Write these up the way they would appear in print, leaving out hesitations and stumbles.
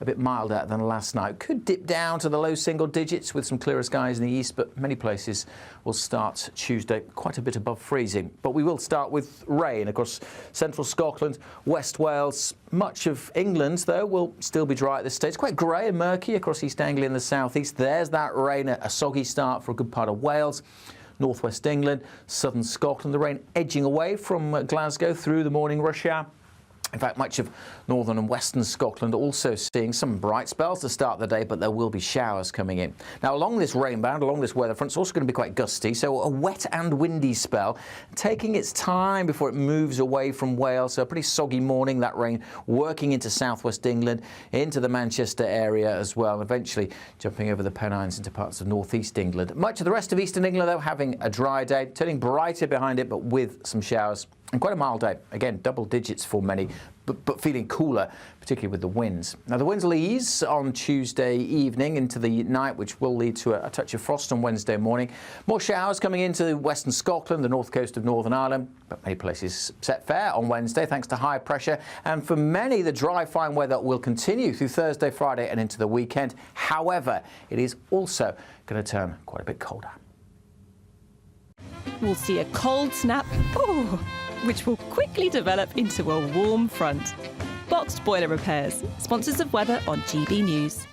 a bit milder than last night. Could dip down to the low single digits with some clearer skies in the east, but many places will start Tuesday quite a bit above freezing. But we will start with rain across central Scotland, West Wales. Much of England, though, will still be dry at this stage. It's quite grey and murky across East Anglia and the southeast. There's that rain, a soggy start for a good part of Wales. Northwest England, southern Scotland, the rain edging away from Glasgow through the morning rush hour. In fact, much of northern and western Scotland also seeing some bright spells to start the day, but there will be showers coming in. Now, along this rain band, along this weather front, it's also going to be quite gusty, so a wet and windy spell, taking its time before it moves away from Wales. So a pretty soggy morning, that rain working into southwest England, into the Manchester area as well, and eventually jumping over the Pennines into parts of northeast England. Much of the rest of eastern England, though, having a dry day, turning brighter behind it, but with some showers. And quite a mild day. Again, double digits for many, but feeling cooler, particularly with the winds. Now, the winds will ease on Tuesday evening into the night, which will lead to a touch of frost on Wednesday morning. More showers coming into western Scotland, the north coast of Northern Ireland, but many places set fair on Wednesday thanks to high pressure. And for many, the dry, fine weather will continue through Thursday, Friday and into the weekend. However, it is also going to turn quite a bit colder. We'll see a cold snap, which will quickly develop into a warm front. Boxed Boiler Repairs, sponsors of weather on GB News.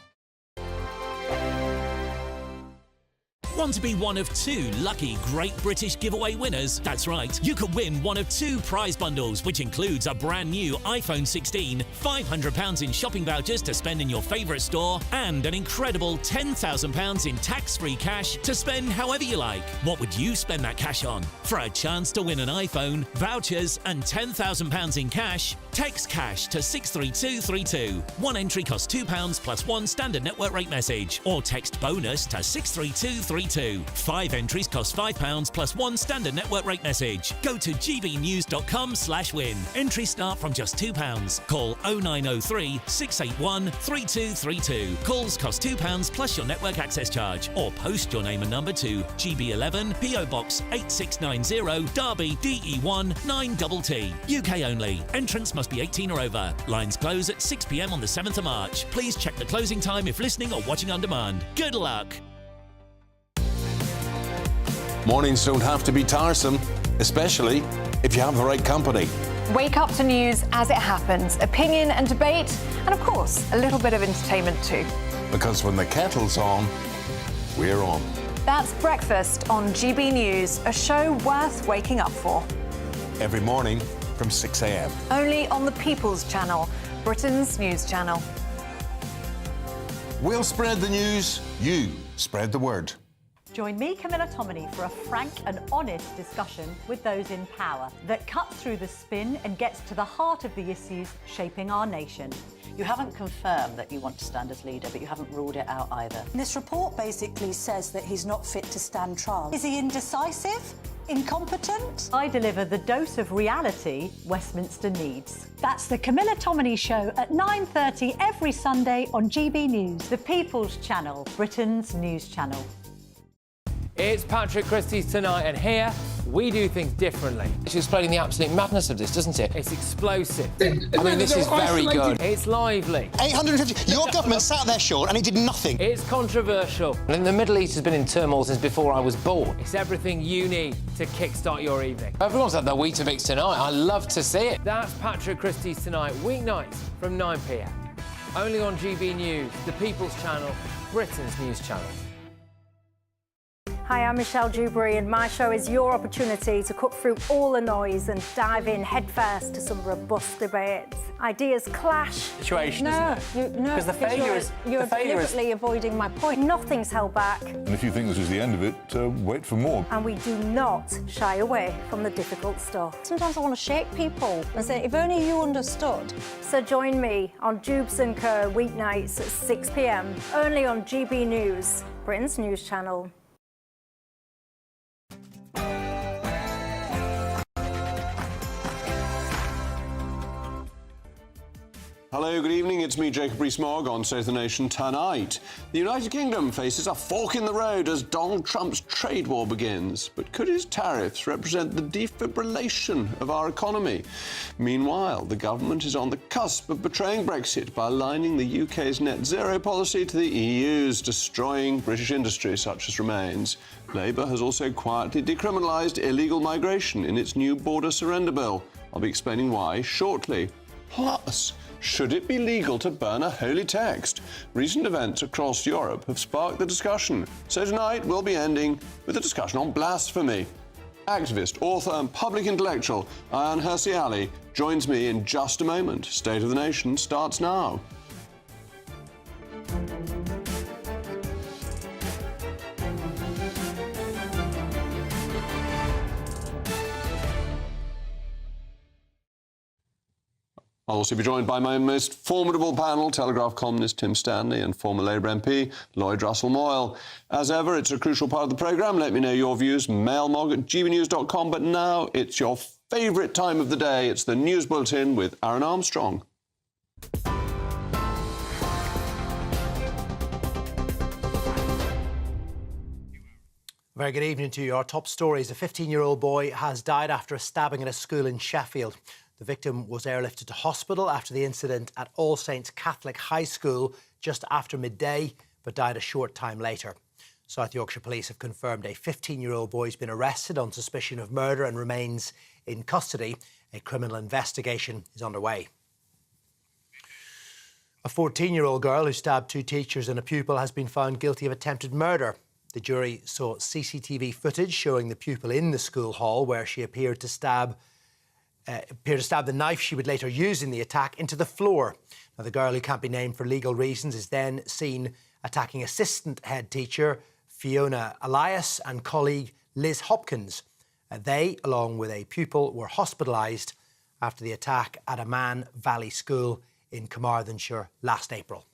Want to be one of 2 lucky Great British Giveaway winners? That's right, you could win one of 2 prize bundles, which includes a brand new iPhone 16, £500 in shopping vouchers to spend in your favourite store, and an incredible £10,000 in tax-free cash to spend however you like. What would you spend that cash on? For a chance to win an iPhone, vouchers and £10,000 in cash, text cash to 63232. One entry costs £2 plus 1 standard network rate message, or text bonus to 63232. 5 entries cost £5 plus 1 standard network rate message. Go to gbnews.com/win. Entries start from just £2. Call 0903 681 3232. Calls cost £2 plus your network access charge. Or post your name and number to GB11 PO Box 8690 Derby DE1 9TT. UK only. Entrance must be 18 or over. Lines close at 6 p.m. on the 7th of March. Please check the closing time if listening or watching on demand. Good luck. Mornings don't have to be tiresome, especially if you have the right company. Wake up to news as it happens, opinion and debate, and of course, a little bit of entertainment too. Because when the kettle's on, we're on. That's Breakfast on GB News, a show worth waking up for. Every morning from 6 a.m. Only on the People's Channel, Britain's news channel. We'll spread the news, you spread the word. Join me, Camilla Tominey, for a frank and honest discussion with those in power that cuts through the spin and gets to the heart of the issues shaping our nation. You haven't confirmed that you want to stand as leader, but you haven't ruled it out either. This report basically says that he's not fit to stand trial. Is he indecisive? Incompetent? I deliver the dose of reality Westminster needs. That's the Camilla Tominey Show at 9:30 every Sunday on GB News. The People's Channel, Britain's news channel. It's Patrick Christie's Tonight, and here we do things differently. It's explaining the absolute madness of this, doesn't it? It's explosive. I mean, this is very good. It's lively. 850. Your government sat there, Sean, and it did nothing. It's controversial. And the Middle East has been in turmoil since before I was born. It's everything you need to kickstart your evening. Everyone's had their Weetabix tonight. I love to see it. That's Patrick Christie's Tonight, weeknights from 9 p.m. Only on GB News, the People's Channel, Britain's news channel. Hi, I'm Michelle Dewberry, and my show is your opportunity to cut through all the noise and dive in headfirst to some robust debates. Ideas clash. Situation, isn't it? Because the failure is... You're deliberately avoiding my point. Nothing's held back. And if you think this is the end of it, wait for more. And we do not shy away from the difficult stuff. Sometimes I want to shake people and say, if only you understood. So join me on Dubes & Co. weeknights at 6 p.m. only on GB News, Britain's news channel. Hello, good evening. It's me, Jacob Rees-Mogg, on State of the Nation tonight. The United Kingdom faces a fork in the road as Donald Trump's trade war begins. But could his tariffs represent the defibrillation of our economy? Meanwhile, the government is on the cusp of betraying Brexit by aligning the UK's net zero policy to the EU's, destroying British industry such as remains. Labour has also quietly decriminalised illegal migration in its new border surrender bill. I'll be explaining why shortly. Plus, should it be legal to burn a holy text? Recent events across Europe have sparked the discussion. So tonight we'll be ending with a discussion on blasphemy. Activist, author and public intellectual Ayaan Hirsi Ali joins me in just a moment. State of the Nation starts now. I'll also be joined by my most formidable panel, Telegraph columnist Tim Stanley and former Labour MP Lloyd Russell-Moyle. As ever, it's a crucial part of the programme. Let me know your views, mailmog@gbnews.com. But now it's your favourite time of the day. It's the News Bulletin with Aaron Armstrong. Very good evening to you. Our top stories. A 15-year-old boy has died after a stabbing at a school in Sheffield. The victim was airlifted to hospital after the incident at All Saints Catholic High School just after midday, but died a short time later. South Yorkshire Police have confirmed a 15-year-old boy has been arrested on suspicion of murder and remains in custody. A criminal investigation is underway. A 14-year-old girl who stabbed 2 teachers and a pupil has been found guilty of attempted murder. The jury saw CCTV footage showing the pupil in the school hall where she appeared to stab the knife she would later use in the attack into the floor. Now, the girl, who can't be named for legal reasons, is then seen attacking assistant head teacher Fiona Elias and colleague Liz Hopkins. They, along with a pupil, were hospitalised after the attack at a Man Valley school in Carmarthenshire last April.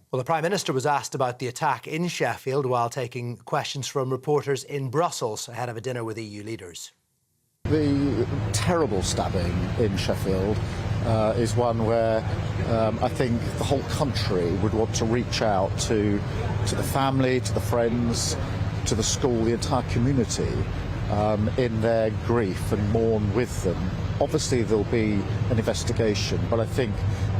Well, the Prime Minister was asked about the attack in Sheffield while taking questions from reporters in Brussels ahead of a dinner with EU leaders. The terrible stabbing in Sheffield is one where I think the whole country would want to reach out to the family, to the friends, to the school, the entire community in their grief and mourn with them. Obviously there'll be an investigation, but I think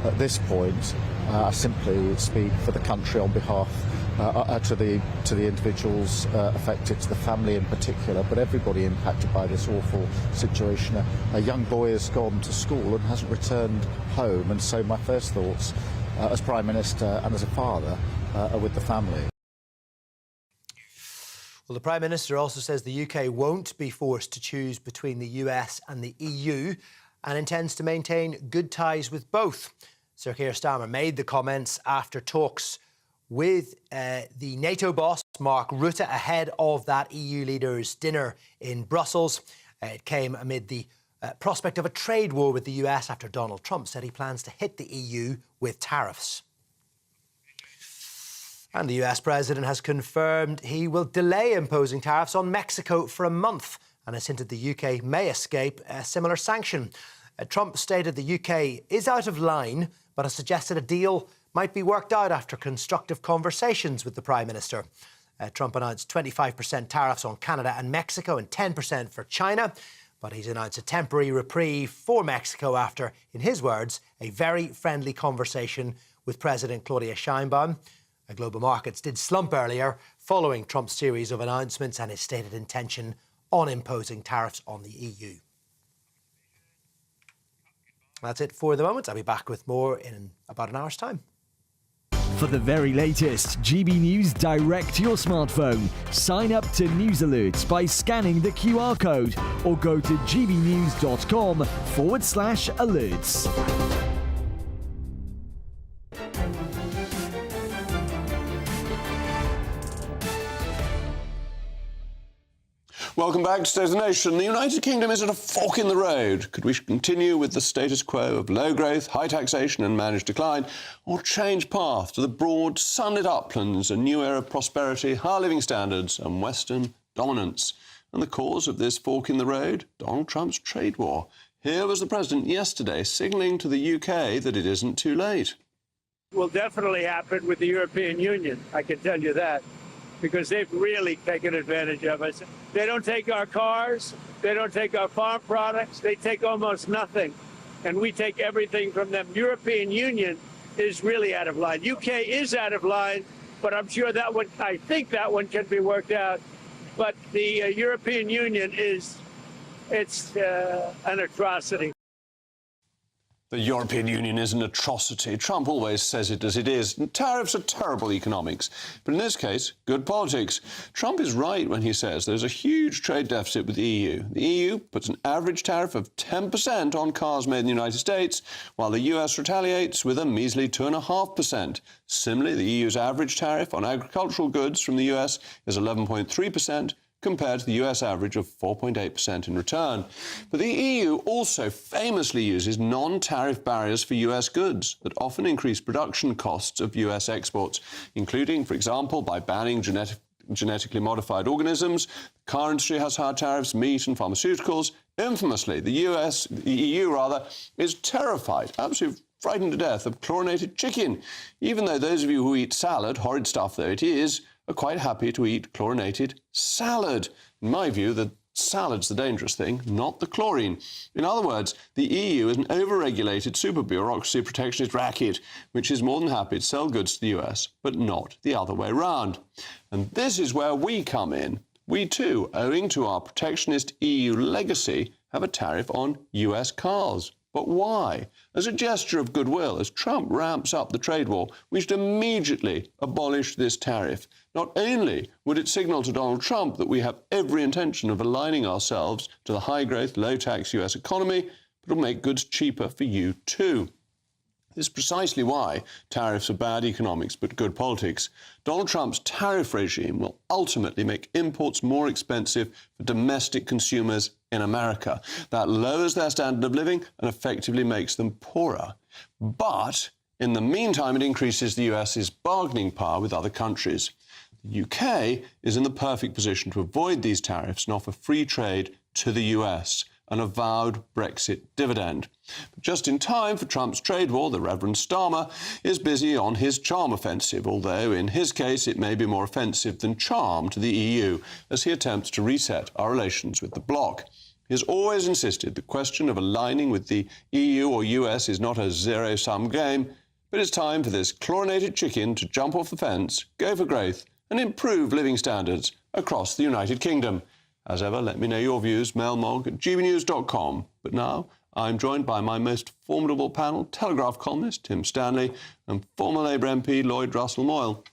at this point I simply speak for the country on behalf to the individuals affected, to the family in particular, but everybody impacted by this awful situation. A young boy has gone to school and hasn't returned home, and so my first thoughts as Prime Minister and as a father are with the family. Well, the Prime Minister also says the UK won't be forced to choose between the US and the EU and intends to maintain good ties with both. Sir Keir Starmer made the comments after talks with the NATO boss, Mark Rutte, ahead of that EU leaders' dinner in Brussels. It came amid the prospect of a trade war with the US after Donald Trump said he plans to hit the EU with tariffs. And the US president has confirmed he will delay imposing tariffs on Mexico for a month and has hinted the UK may escape a similar sanction. Trump stated the UK is out of line, but has suggested a deal might be worked out after constructive conversations with the Prime Minister. Trump announced 25% tariffs on Canada and Mexico and 10% for China, but he's announced a temporary reprieve for Mexico after, in his words, a very friendly conversation with President Claudia Sheinbaum. Global markets did slump earlier following Trump's series of announcements and his stated intention on imposing tariffs on the EU. That's it for the moment. I'll be back with more in about an hour's time. For the very latest GB News direct to your smartphone, sign up to News Alerts by scanning the QR code or go to gbnews.com/alerts. Welcome back to State of the Nation. The United Kingdom is at a fork in the road. Could we continue with the status quo of low growth, high taxation and managed decline, or change path to the broad, sunlit uplands, a new era of prosperity, high living standards and Western dominance? And the cause of this fork in the road? Donald Trump's trade war. Here was the President yesterday signalling to the UK that it isn't too late. Will definitely happen with the European Union, I can tell you that, because they've really taken advantage of us. They don't take our cars, they don't take our farm products, they take almost nothing, and we take everything from them. European Union is really out of line. UK is out of line, but I'm sure that one, I think that one can be worked out. But the European Union it's an atrocity. The European Union is an atrocity. Trump always says it as it is. And tariffs are terrible economics. But in this case, good politics. Trump is right when he says there's a huge trade deficit with the EU. The EU puts an average tariff of 10% on cars made in the United States, while the US retaliates with a measly 2.5%. Similarly, the EU's average tariff on agricultural goods from the US is 11.3%, compared to the US average of 4.8% in return. But the EU also famously uses non-tariff barriers for US goods that often increase production costs of US exports, including, for example, by banning genetically modified organisms. The car industry has high tariffs, meat and pharmaceuticals. Infamously, the EU is terrified, absolutely frightened to death of chlorinated chicken, even though those of you who eat salad, horrid stuff though it is, are quite happy to eat chlorinated salad. In my view, the salad's the dangerous thing, not the chlorine. In other words, the EU is an over-regulated super-bureaucracy protectionist racket, which is more than happy to sell goods to the US, but not the other way round. And this is where we come in. We too, owing to our protectionist EU legacy, have a tariff on US cars. But why? As a gesture of goodwill, as Trump ramps up the trade war, we should immediately abolish this tariff. Not only would it signal to Donald Trump that we have every intention of aligning ourselves to the high-growth, low-tax US economy, but it'll make goods cheaper for you too. This is precisely why tariffs are bad economics but good politics. Donald Trump's tariff regime will ultimately make imports more expensive for domestic consumers in America. That lowers their standard of living and effectively makes them poorer. But in the meantime, it increases the US's bargaining power with other countries. The UK is in the perfect position to avoid these tariffs and offer free trade to the US, an avowed Brexit dividend. But just in time for Trump's trade war, the Reverend Starmer is busy on his charm offensive, although in his case it may be more offensive than charm to the EU, as he attempts to reset our relations with the bloc. He has always insisted the question of aligning with the EU or US is not a zero-sum game, but it's time for this chlorinated chicken to jump off the fence, go for growth, and improve living standards across the United Kingdom. As ever, let me know your views, mailmog@gbnews.com. But now, I'm joined by my most formidable panel, Telegraph columnist Tim Stanley and former Labour MP Lloyd Russell-Moyle.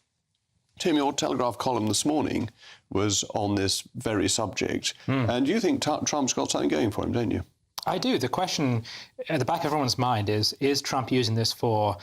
Tim, your Telegraph column this morning was on this very subject, and you think Trump's got something going for him, don't you? I do. The question at the back of everyone's mind is Trump using this for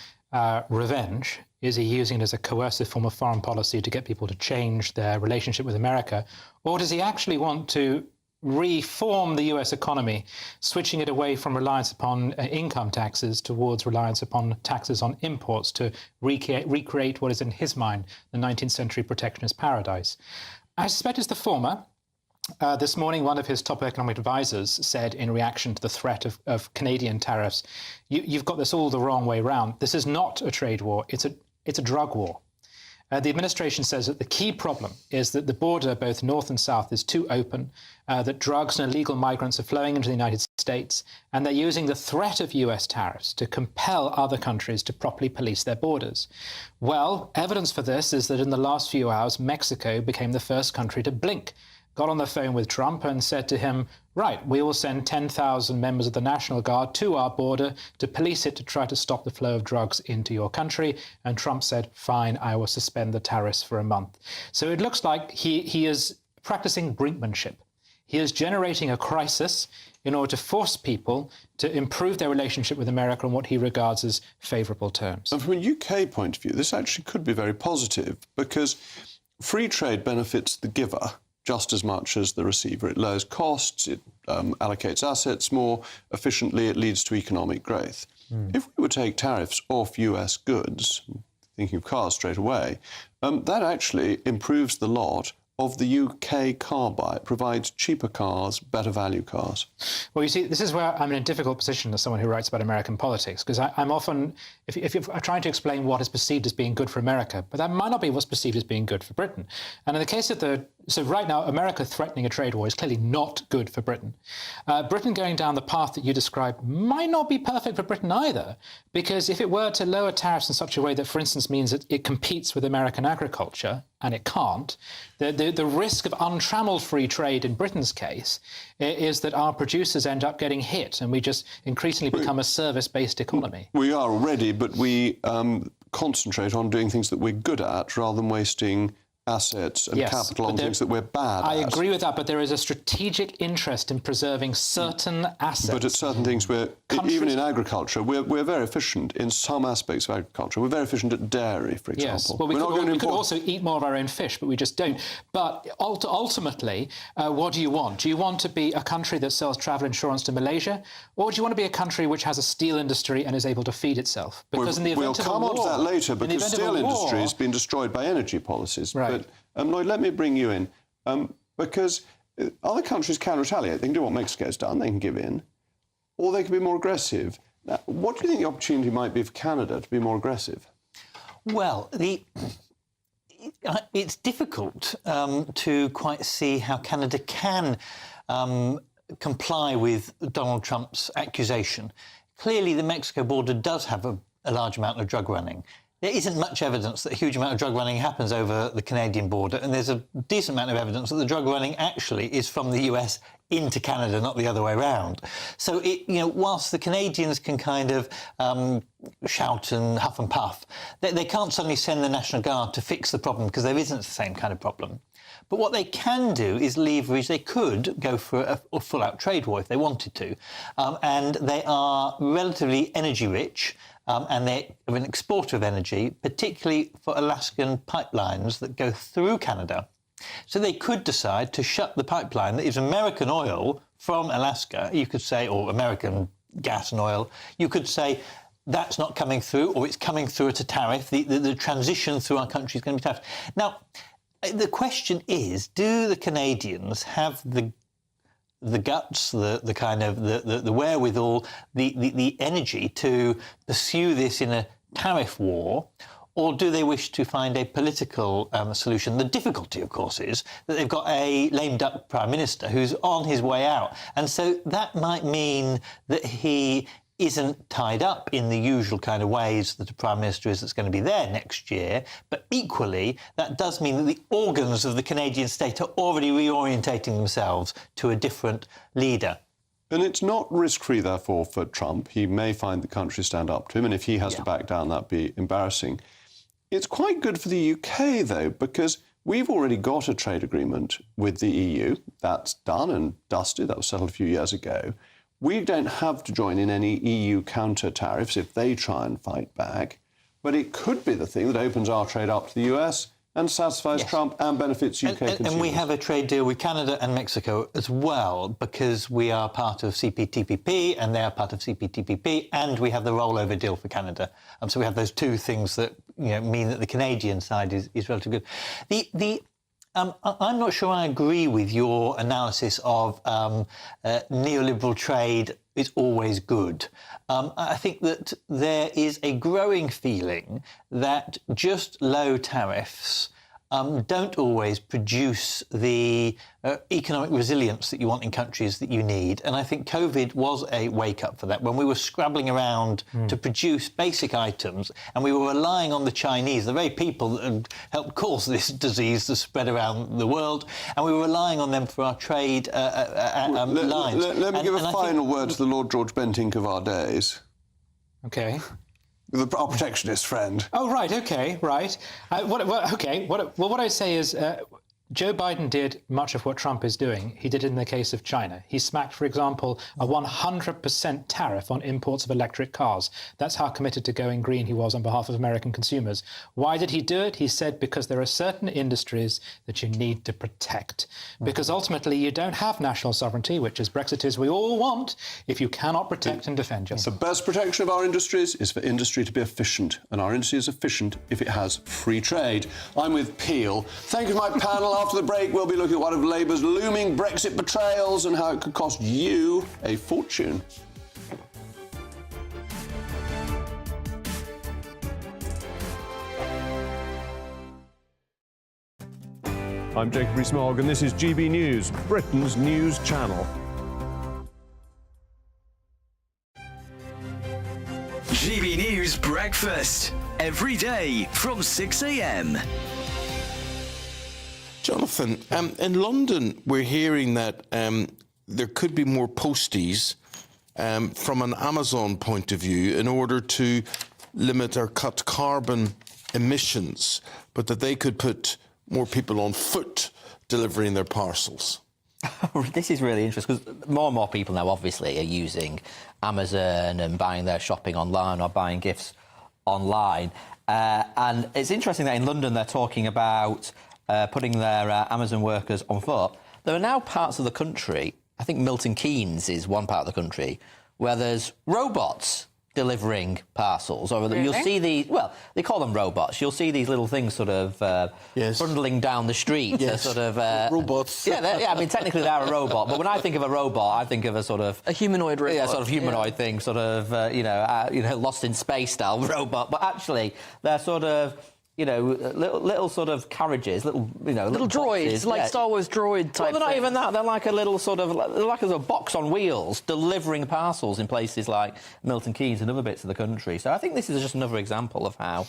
revenge? Is he using it as a coercive form of foreign policy to get people to change their relationship with America? Or does he actually want to reform the US economy, switching it away from reliance upon income taxes towards reliance upon taxes on imports to recreate what is, in his mind, the 19th century protectionist paradise? I suspect it's the former. This morning, one of his top economic advisors said in reaction to the threat of Canadian tariffs, you've got this all the wrong way round. This is not a trade war. It's a drug war. The administration says that the key problem is that the border, both north and south, is too open, that drugs and illegal migrants are flowing into the United States, and they're using the threat of US tariffs to compel other countries to properly police their borders. Well, evidence for this is that in the last few hours, Mexico became the first country to blink, got on the phone with Trump and said to him, right, we will send 10,000 members of the National Guard to our border to police it to try to stop the flow of drugs into your country. And Trump said, fine, I will suspend the tariffs for a month. So it looks like he is practicing brinkmanship. He is generating a crisis in order to force people to improve their relationship with America on what he regards as favourable terms. And from a UK point of view, this actually could be very positive because free trade benefits the giver just as much as the receiver. It lowers costs, it allocates assets more efficiently, it leads to economic growth. If we would take tariffs off US goods, thinking of cars straight away, that actually improves the lot of the UK car buy provides cheaper cars, better value cars? Well, you see, this is where I'm in a difficult position as someone who writes about American politics, because I'm often, if you're trying to explain what is perceived as being good for America, but that might not be what's perceived as being good for Britain. And in the case of so right now, America threatening a trade war is clearly not good for Britain. Britain going down the path that you described might not be perfect for Britain either, because if it were to lower tariffs in such a way that, for instance, means that it competes with American agriculture, and it can't, the risk of untrammeled free trade in Britain's case is that our producers end up getting hit and we just increasingly become a service-based economy. We are already, but we concentrate on doing things that we're good at rather than wasting assets and capital on things that we're bad at. I agree with that, but there is a strategic interest in preserving certain assets. But at certain things, even in agriculture, we're very efficient in some aspects of agriculture. We're very efficient at dairy, for example. Yes, well, we could also eat more of our own fish, but we just don't. But ultimately, what do you want? Do you want to be a country that sells travel insurance to Malaysia, or do you want to be a country which has a steel industry and is able to feed itself? Because in the event of a war... We'll come on to that later, because the steel industry has been destroyed by energy policies. Right. But, Lloyd, let me bring you in, because other countries can retaliate. They can do what Mexico's done, they can give in, or they can be more aggressive. Now, what do you think the opportunity might be for Canada to be more aggressive? Well, it's difficult to quite see how Canada can comply with Donald Trump's accusation. Clearly, the Mexico border does have a large amount of drug running. There isn't much evidence that a huge amount of drug running happens over the Canadian border, and there's a decent amount of evidence that the drug running actually is from the US into Canada, not the other way around. So, whilst the Canadians can kind of shout and huff and puff, they can't suddenly send the National Guard to fix the problem, because there isn't the same kind of problem. But what they can do is leverage. They could go for a full-out trade war if they wanted to. And they are relatively energy-rich, and they're an exporter of energy, particularly for Alaskan pipelines that go through Canada. So they could decide to shut the pipeline that is American oil from Alaska, you could say, or American gas and oil. You could say that's not coming through, or it's coming through at a tariff. The transition through our country is going to be tough. Now, the question is, do the Canadians have the guts, the wherewithal, the energy to pursue this in a tariff war, or do they wish to find a political solution? The difficulty, of course, is that they've got a lame duck prime minister who's on his way out, and so that might mean that he isn't tied up in the usual kind of ways that a prime minister is that's going to be there next year. But equally, that does mean that the organs of the Canadian state are already reorientating themselves to a different leader. And it's not risk-free, therefore, for Trump. He may find the country stand up to him, and if he has to back down, that'd be embarrassing. It's quite good for the UK, though, because we've already got a trade agreement with the EU. That's done and dusted. That was settled a few years ago. We don't have to join in any EU counter-tariffs if they try and fight back, but it could be the thing that opens our trade up to the US and satisfies Trump and benefits UK consumers. And we have a trade deal with Canada and Mexico as well, because we are part of CPTPP and they are part of CPTPP, and we have the rollover deal for Canada. So we have those two things that mean that the Canadian side is relatively good. I'm not sure I agree with your analysis of neoliberal trade is always good. I think that there is a growing feeling that just low tariffs don't always produce the economic resilience that you want in countries that you need. And I think COVID was a wake-up for that, when we were scrabbling around to produce basic items, and we were relying on the Chinese, the very people that had helped cause this disease to spread around the world, and we were relying on them for our trade lines. Let me give a final word to the Lord George Bentinck of our days. OK. Our protectionist friend. Oh, right, OK, right. What I say is Joe Biden did much of what Trump is doing. He did it in the case of China. He smacked, for example, a 100% tariff on imports of electric cars. That's how committed to going green he was on behalf of American consumers. Why did he do it? He said because there are certain industries that you need to protect. Because ultimately you don't have national sovereignty, which as Brexiteers we all want, if you cannot protect and defend yourself. The best protection of our industries is for industry to be efficient. And our industry is efficient if it has free trade. I'm with Peel. Thank you to my panel. after the break, we'll be looking at one of Labour's looming Brexit betrayals and how it could cost you a fortune. I'm Jacob Rees-Mogg, and this is GB News, Britain's news channel. GB News Breakfast, every day from 6 a.m. Jonathan, in London, we're hearing that there could be more posties from an Amazon point of view in order to limit or cut carbon emissions, but that they could put more people on foot delivering their parcels. This is really interesting because more and more people now obviously are using Amazon and buying their shopping online or buying gifts online. And it's interesting that in London they're talking about putting their Amazon workers on foot. There are now parts of the country, I think Milton Keynes is one part of the country, where there's robots delivering parcels, or really? You'll see these, well, they call them robots. You'll see these little things sort of bundling down the street. Yes. Sort of robots. Yeah, I mean, technically they're a robot, but when I think of a robot, I think of a sort of a humanoid robot. Yeah, sort of humanoid thing, sort of Lost in Space style robot. But actually, they're sort of little sort of carriages, little droids, boxes, like yeah. Star Wars droid type. Well, they're not thing. even that. They're like a little sort of, like a box on wheels, delivering parcels in places like Milton Keynes and other bits of the country. So I think this is just another example of how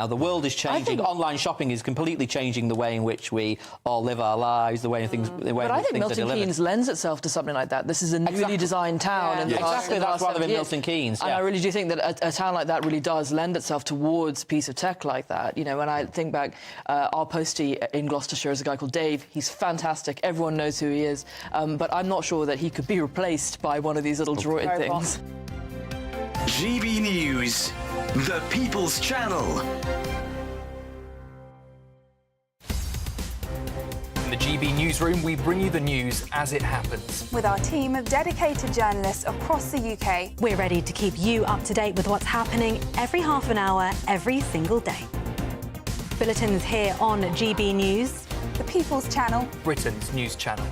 the world is changing. Online shopping is completely changing the way in which we all live our lives, the way things. But I think Milton Keynes lends itself to something like that. This is a newly designed town. Yeah. Exactly, that's why they're in Milton Keynes. And I really do think that a town like that really does lend itself towards a piece of tech like that. When I think back, our postie in Gloucestershire is a guy called Dave. He's fantastic. Everyone knows who he is. But I'm not sure that he could be replaced by one of these little droid things. GB News, the People's Channel. In the GB Newsroom, we bring you the news as it happens. With our team of dedicated journalists across the UK. We're ready to keep you up to date with what's happening every half an hour, every single day. Bulletins here on GB News, the People's Channel, Britain's news channel.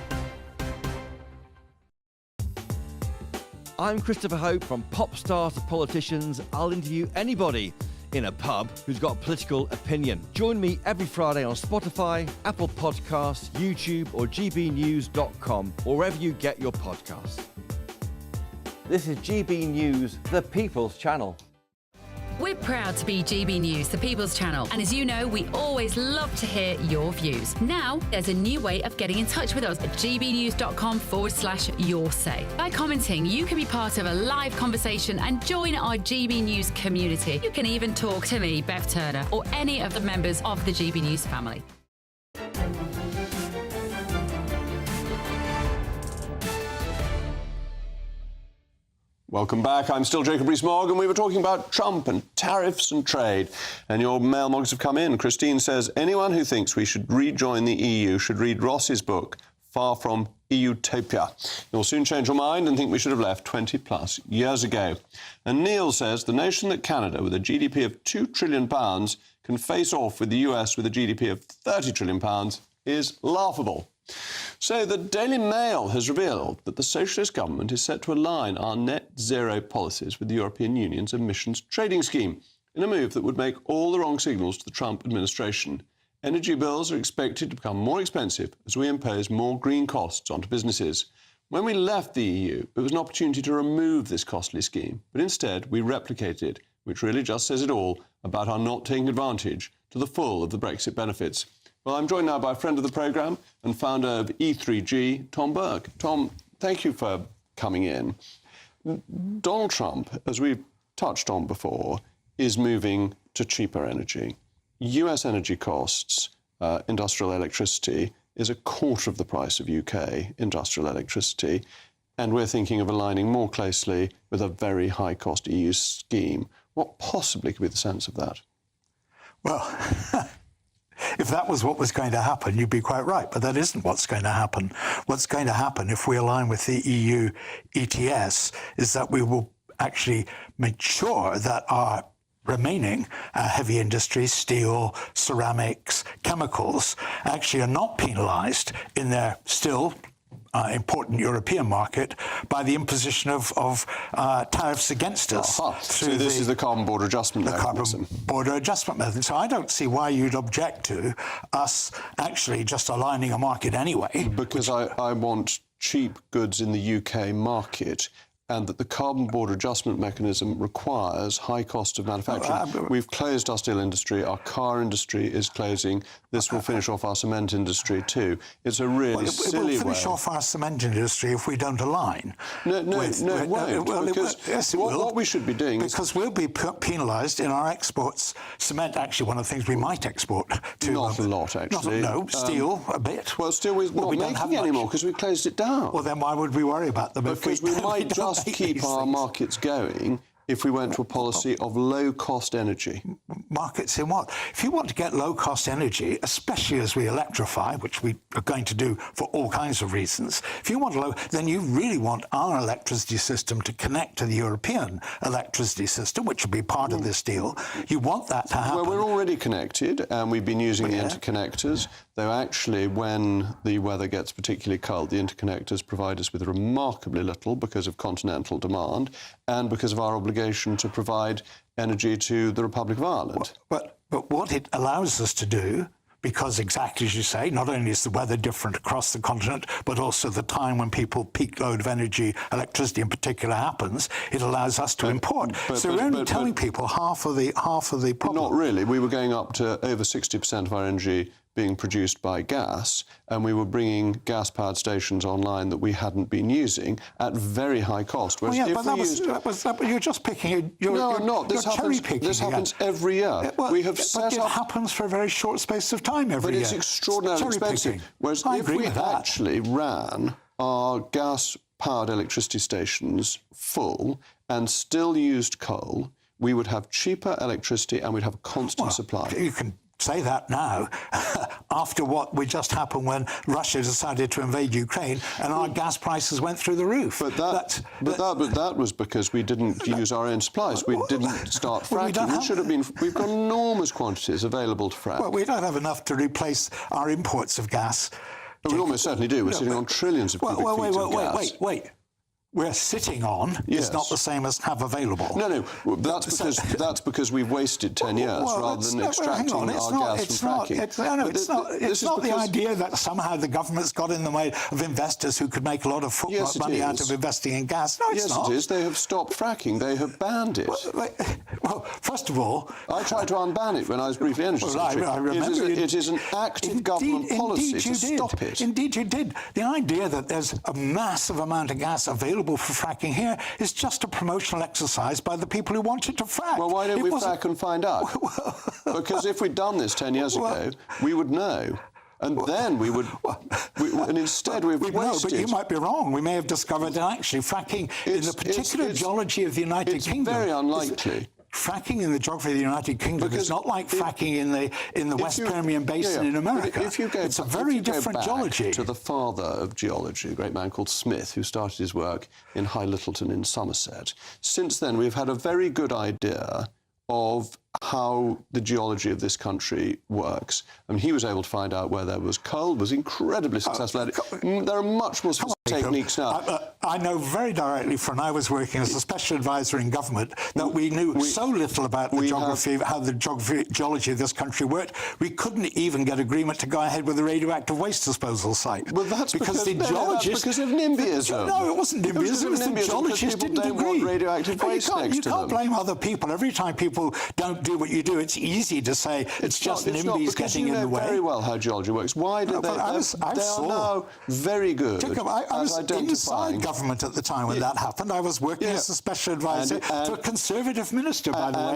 I'm Christopher Hope. From pop stars to politicians, I'll interview anybody in a pub who's got a political opinion. Join me every Friday on Spotify, Apple Podcasts, YouTube or gbnews.com, or wherever you get your podcasts. This is GB News, the People's Channel. We're proud to be GB News, the People's Channel. And as you know, we always love to hear your views. Now, there's a new way of getting in touch with us at gbnews.com/yoursay. By commenting, you can be part of a live conversation and join our GB News community. You can even talk to me, Bev Turner, or any of the members of the GB News family. Welcome back. I'm still Jacob Rees-Mogg, and we were talking about Trump and tariffs and trade. And your mail mogs have come in. Christine says, anyone who thinks we should rejoin the EU should read Ross's book, Far From Utopia. You'll soon change your mind and think we should have left 20-plus years ago. And Neil says, the nation that Canada, with a GDP of £2 trillion, can face off with the US with a GDP of £30 trillion is laughable. So the Daily Mail has revealed that the socialist government is set to align our net zero policies with the European Union's emissions trading scheme in a move that would make all the wrong signals to the Trump administration. Energy bills are expected to become more expensive as we impose more green costs onto businesses. When we left the EU, it was an opportunity to remove this costly scheme, but instead we replicated it, which really just says it all about our not taking advantage to the full of the Brexit benefits. Well, I'm joined now by a friend of the programme and founder of E3G, Tom Burke. Tom, thank you for coming in. Donald Trump, as we've touched on before, is moving to cheaper energy. US energy costs, industrial electricity, is a quarter of the price of UK industrial electricity, and we're thinking of aligning more closely with a very high-cost EU scheme. What possibly could be the sense of that? Well, if that was what was going to happen, you'd be quite right, but that isn't what's going to happen. What's going to happen if we align with the EU ETS is that we will actually make sure that our remaining heavy industries, steel, ceramics, chemicals, actually are not penalised in their still important European market by the imposition of tariffs against us. So this is the carbon border adjustment mechanism. Carbon border adjustment method. So I don't see why you'd object to us actually just aligning a market anyway. Because I want cheap goods in the UK market, and that the carbon border adjustment mechanism requires high cost of manufacturing. We've closed our steel industry, our car industry is closing, this will finish off our cement industry too. It's a really silly way. It will finish off our cement industry if we don't align. No, it won't. Because what we should be doing because we'll be penalised in our exports. Cement, actually, one of the things we might export to... Not a lot, actually. Steel, a bit. Well, steel we're not making anymore because we closed it down. Well, then why would we worry about them? Because we might just keep our markets going if we went to a policy of low-cost energy. Markets in what? If you want to get low-cost energy, especially as we electrify, which we are going to do for all kinds of reasons, if you want then you really want our electricity system to connect to the European electricity system, which will be part of this deal. You want that to happen. Well, we're already connected, and we've been using the interconnectors, though actually when the weather gets particularly cold, the interconnectors provide us with remarkably little because of continental demand and because of our obligation to provide energy to the Republic of Ireland. But what it allows us to do, because exactly as you say, not only is the weather different across the continent, but also the time when peak load of energy, electricity in particular, happens, it allows us to import. So we're only telling people half of the problem. Not really. We were going up to over 60% of our energy being produced by gas, and we were bringing gas-powered stations online that we hadn't been using at very high cost. Well, yeah, but you're just picking... No, I'm not. This happens every year. We have set up... It happens for a very short space of time every year. But it's extraordinarily expensive. Whereas if we actually ran our gas-powered electricity stations full and still used coal, we would have cheaper electricity and we'd have a constant supply. You can say that now, after what just happened when Russia decided to invade Ukraine and our gas prices went through the roof. But that was because we didn't use our own supplies. We didn't start fracking. We've got enormous quantities available to frack. Well, we don't have enough to replace our imports of gas. We almost certainly do. We're sitting on trillions of cubic feet of gas. Wait. We're sitting on is not the same as have available. No. That's because we've wasted 10 years rather than extracting our gas from fracking. It's not the idea that somehow the government's got in the way of investors who could make a lot of money out of investing in gas. No, it's not. Yes, it is. They have stopped fracking. They have banned it. Well, first of all... I tried to unban it when I was briefly Energy Secretary. I remember it is an active government policy to stop it. Indeed you did. The idea that there's a massive amount of gas available for fracking here is just a promotional exercise by the people who wanted to frack. Well, why don't we frack and find out? Because if we'd done this 10 years ago, we would know. And then we would... and instead we've wasted... No, but you might be wrong. We may have discovered that actually fracking in the particular geology of the United Kingdom... It's very unlikely. Fracking in the geography of the United Kingdom is not like fracking in the West Permian Basin in America. It's a very different geology. To the father of geology, a great man called Smith, who started his work in High Littleton in Somerset. Since then, we've had a very good idea of how the geology of this country works. I mean, he was able to find out where there was coal, was incredibly successful at it. There are much more techniques now. I know very directly from when I was working as a special advisor in government that we knew so little about the geography, how the geology of this country worked. We couldn't even get agreement to go ahead with the radioactive waste disposal site. Well, that's because the geologists... because of NIMBYism. No, it wasn't NIMBYism. It was the geologists didn't agree. Radioactive waste next to them. You can't blame other people. Every time people don't do what you do, it's easy to say it's just NIMBYs getting in the way. You know very well how geology works. Why did they are now very good I was inside government at the time when that happened. I was working as a special advisor to a Conservative minister, by the way.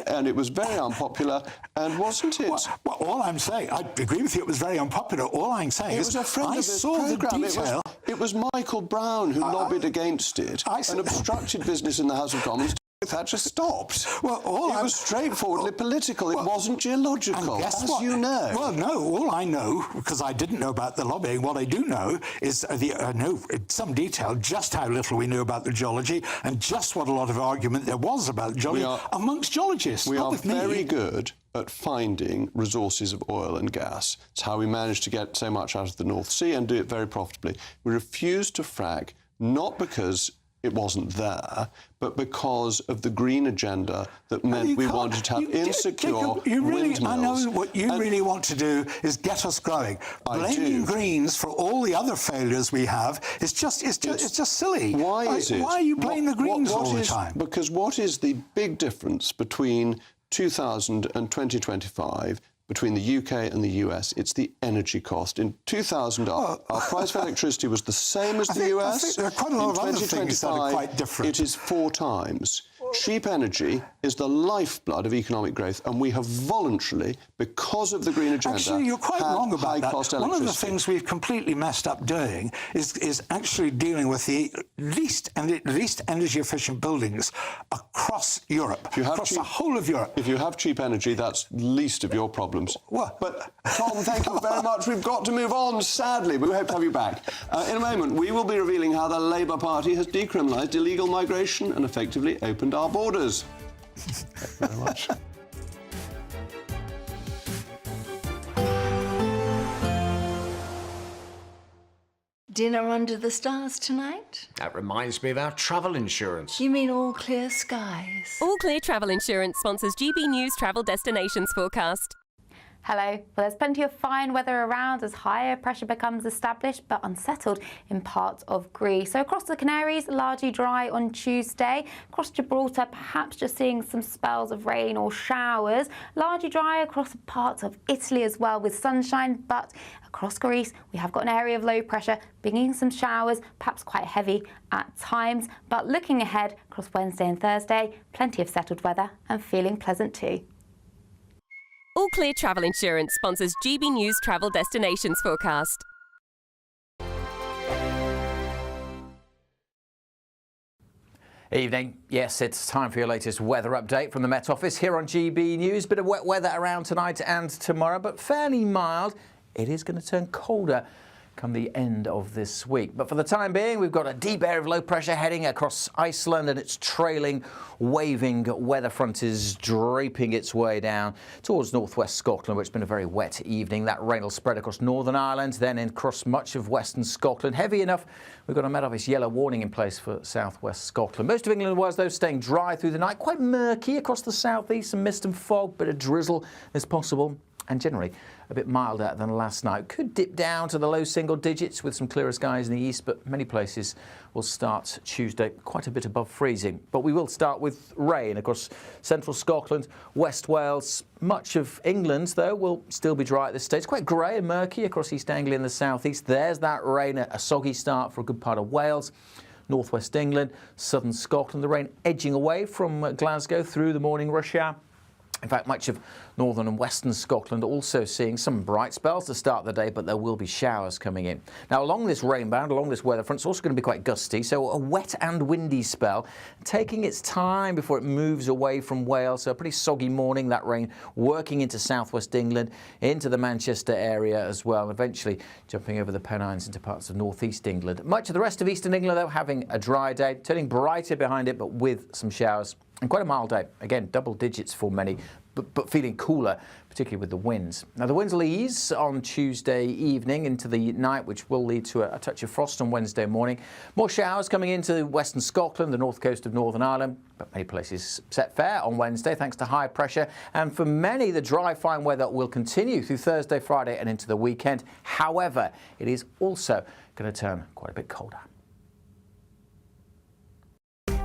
And it was very unpopular, and wasn't it? Well, all I'm saying, I agree with you, it was very unpopular. All I'm saying is I saw the detail. It was Michael Brown who lobbied against it and obstructed business in the House of Commons. Thatcher stopped. Well, it was straightforwardly political. It wasn't geological, as you know. Well, no, all I know, because I didn't know about the lobbying, what I do know is, I know in some detail just how little we knew about the geology and just what a lot of argument there was about the geology amongst geologists. We not are with me. very good at finding resources of oil and gas. It's how we managed to get so much out of the North Sea and do it very profitably. We refused to frack, not because it wasn't there, but because of the green agenda that meant we wanted to have insecure windmills. I know what you really want to do is get us growing. Blaming Greens for all the other failures we have is just silly. Why is it? Why are you blaming the Greens all the time? Because what is the big difference between 2000 and 2025 between the UK and the US? It's the energy cost. In 2000, our price of electricity was the same as the US. I think there are quite a lot of other things that are quite different. It is 4 times. Cheap energy is the lifeblood of economic growth, and we have voluntarily, because of the green agenda, actually, you're quite wrong about that. Cost one of the things we've completely messed up doing is actually dealing with the least energy efficient buildings across Europe, across the whole of Europe. If you have cheap energy, that's least of your problems. What? But Tom, thank you very much. We've got to move on, sadly. We hope to have you back. In a moment, we will be revealing how the Labour Party has decriminalised illegal migration and effectively opened our borders. Thank you very much. Dinner under the stars tonight? That reminds me of our travel insurance. You mean all clear skies? All Clear Travel Insurance sponsors GB News Travel Destinations Forecast. Hello. Well, there's plenty of fine weather around as higher pressure becomes established but unsettled in parts of Greece. So across the Canaries, largely dry on Tuesday. Across Gibraltar, perhaps just seeing some spells of rain or showers. Largely dry across parts of Italy as well with sunshine, but across Greece, we have got an area of low pressure, bringing some showers, perhaps quite heavy at times. But looking ahead across Wednesday and Thursday, plenty of settled weather and feeling pleasant too. All Clear Travel Insurance sponsors GB News Travel Destinations Forecast. Evening. Yes, it's time for your latest weather update from the Met Office here on GB News. Bit of wet weather around tonight and tomorrow, but fairly mild. It is going to turn colder come the end of this week. But for the time being, we've got a deep area of low pressure heading across Iceland, and its trailing, waving weather front is draping its way down towards northwest Scotland, where it's been a very wet evening. That rain will spread across Northern Ireland, then across much of western Scotland. Heavy enough, we've got a Met Office yellow warning in place for southwest Scotland. Most of England was, though, staying dry through the night. Quite murky across the southeast, some mist and fog, bit of drizzle is possible. And generally a bit milder than last night. Could dip down to the low single digits with some clearer skies in the east, but many places will start Tuesday quite a bit above freezing. But we will start with rain across central Scotland, West Wales. Much of England, though, will still be dry at this stage. It's quite grey and murky across East Anglia and the southeast. There's that rain, a soggy start for a good part of Wales. Northwest England, southern Scotland, the rain edging away from Glasgow through the morning rush hour. In fact, much of northern and western Scotland also seeing some bright spells to start the day, but there will be showers coming in. Now, along this rain band, along this weather front, it's also going to be quite gusty, so a wet and windy spell, taking its time before it moves away from Wales. So a pretty soggy morning, that rain working into southwest England, into the Manchester area as well, and eventually jumping over the Pennines into parts of northeast England. Much of the rest of eastern England, though, having a dry day, turning brighter behind it, but with some showers. And quite a mild day. Again, double digits for many, but feeling cooler, particularly with the winds. Now, the winds will ease on Tuesday evening into the night, which will lead to a touch of frost on Wednesday morning. More showers coming into western Scotland, the north coast of Northern Ireland, but many places set fair on Wednesday thanks to high pressure. And for many, the dry, fine weather will continue through Thursday, Friday and into the weekend. However, it is also going to turn quite a bit colder.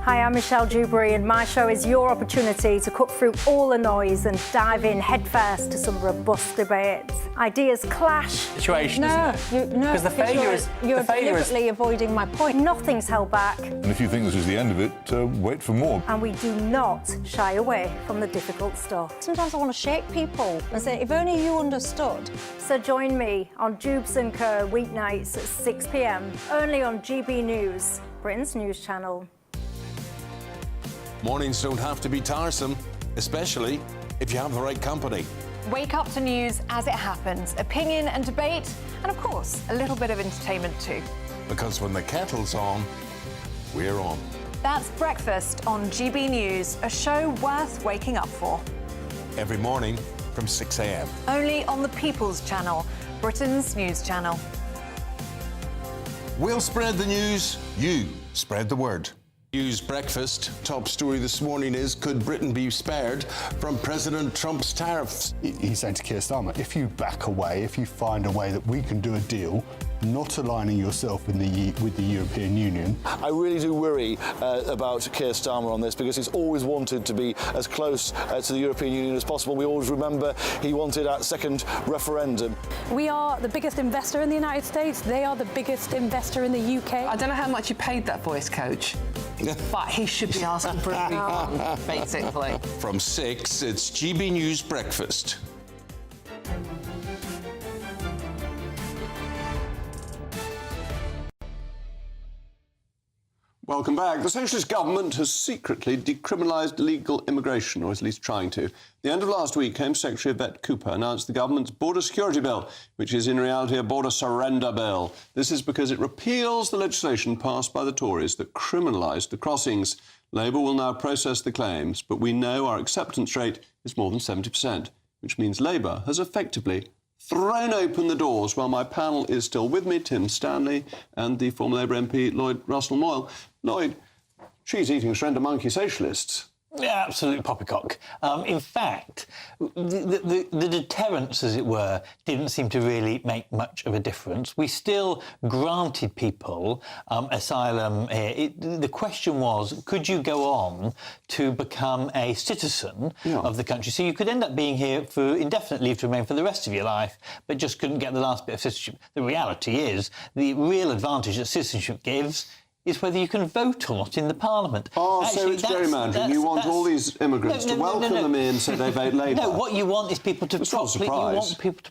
Hi, I'm Michelle Dewberry, and my show is your opportunity to cut through all the noise and dive in headfirst to some robust debates. Ideas clash. Situation, Because the failure is you're deliberately avoiding my point. Nothing's held back. And if you think this is the end of it, wait for more. And we do not shy away from the difficult stuff. Sometimes I want to shake people and say, if only you understood. So join me on Jubes & Kerr weeknights at 6 p.m, only on GB News, Britain's news channel. Mornings don't have to be tiresome, especially if you have the right company. Wake up to news as it happens, opinion and debate, and of course, a little bit of entertainment too. Because when the kettle's on, we're on. That's Breakfast on GB News, a show worth waking up for. Every morning from 6 a.m. Only on the People's Channel, Britain's news channel. We'll spread the news, you spread the word. News Breakfast. Top story this morning is, could Britain be spared from President Trump's tariffs? He said to Keir Starmer, if you back away, if you find a way that we can do a deal, not aligning yourself with the European Union. I really do worry about Keir Starmer on this, because he's always wanted to be as close to the European Union as possible. We always remember he wanted that second referendum. We are the biggest investor in the United States. They are the biggest investor in the UK. I don't know how much you paid that voice coach, but he should be asking for a refund, basically. From 6, it's GB News Breakfast. Welcome back. The socialist government has secretly decriminalised illegal immigration, or is at least trying to. At the end of last week, Home Secretary Yvette Cooper announced the government's border security bill, which is in reality a border surrender bill. This is because it repeals the legislation passed by the Tories that criminalised the crossings. Labour will now process the claims, but we know our acceptance rate is more than 70%, which means Labour has effectively thrown open the doors. While my panel is still with me, Tim Stanley and the former Labour MP Lloyd Russell-Moyle. Lloyd, she's eating surrender monkey socialists. Yeah, absolute poppycock. In fact, the deterrence, as it were, didn't seem to really make much of a difference. We still granted people asylum here. The question was, could you go on to become a citizen of the country? So you could end up being here for indefinite leave to remain for the rest of your life, but just couldn't get the last bit of citizenship. The reality is, the real advantage that citizenship gives is whether you can vote or not in the Parliament. Oh, actually, so it's gerrymandering. You want all these immigrants to welcome them in so they vote Labour. No, what you want is people to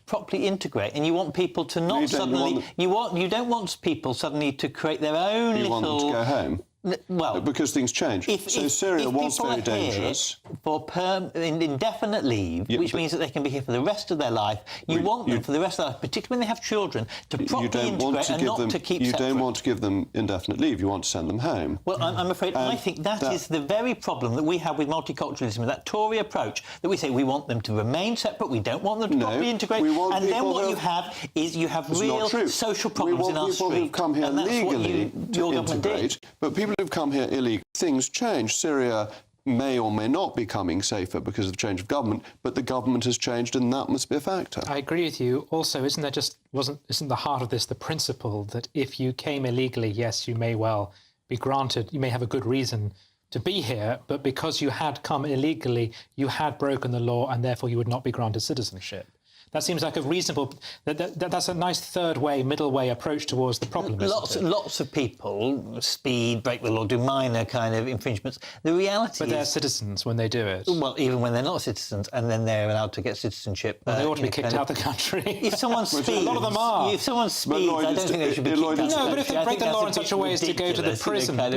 properly integrate, and you want people to not suddenly. You don't want people suddenly to create their own little. You want them to go home. Well, because things change. So Syria was very dangerous. For indefinite leave, which means that they can be here for the rest of their life. You want them for the rest of their life, particularly when they have children, to properly integrate and not to keep separate. You don't want to give them indefinite leave. You want to send them home. Well, I'm afraid I think that is the very problem that we have with multiculturalism, that Tory approach, that we say we want them to remain separate, we don't want them to properly integrate, and then what you have is you have real social problems in our street. We want people who've come here legally to integrate, but people who've come here illegally, things change. Syria may or may not be becoming safer because of the change of government, but the government has changed, and that must be a factor. I agree with you. Also, isn't the heart of this the principle that if you came illegally, yes, you may well be granted, you may have a good reason to be here, but because you had come illegally, you had broken the law, and therefore you would not be granted citizenship. That seems like a reasonable... That's a nice third way, middle way approach towards the problem, Lots of people speed, break the law, do minor kind of infringements. The reality But they're citizens when they do it. Well, even when they're not citizens, and then they're allowed to get citizenship. Well, they ought to be kicked out of the country. If someone speeds... A lot of them are. If someone speeds, I don't think they should be kicked out of the country. No, but if they break the law in such a way as to go to the prison... I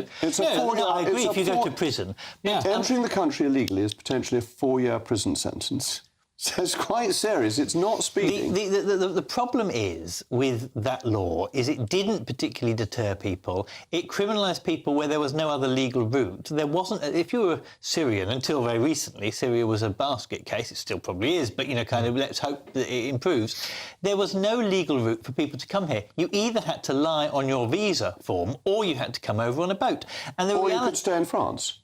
agree if you go to prison. Entering the country illegally is potentially a 4-year prison sentence. So it's quite serious. It's not speeding. The problem is with that law is it didn't particularly deter people. It criminalised people where there was no other legal route. There wasn't. If you were Syrian, until very recently, Syria was a basket case. It still probably is, but let's hope that it improves. There was no legal route for people to come here. You either had to lie on your visa form, or you had to come over on a boat. And or you could stay in France.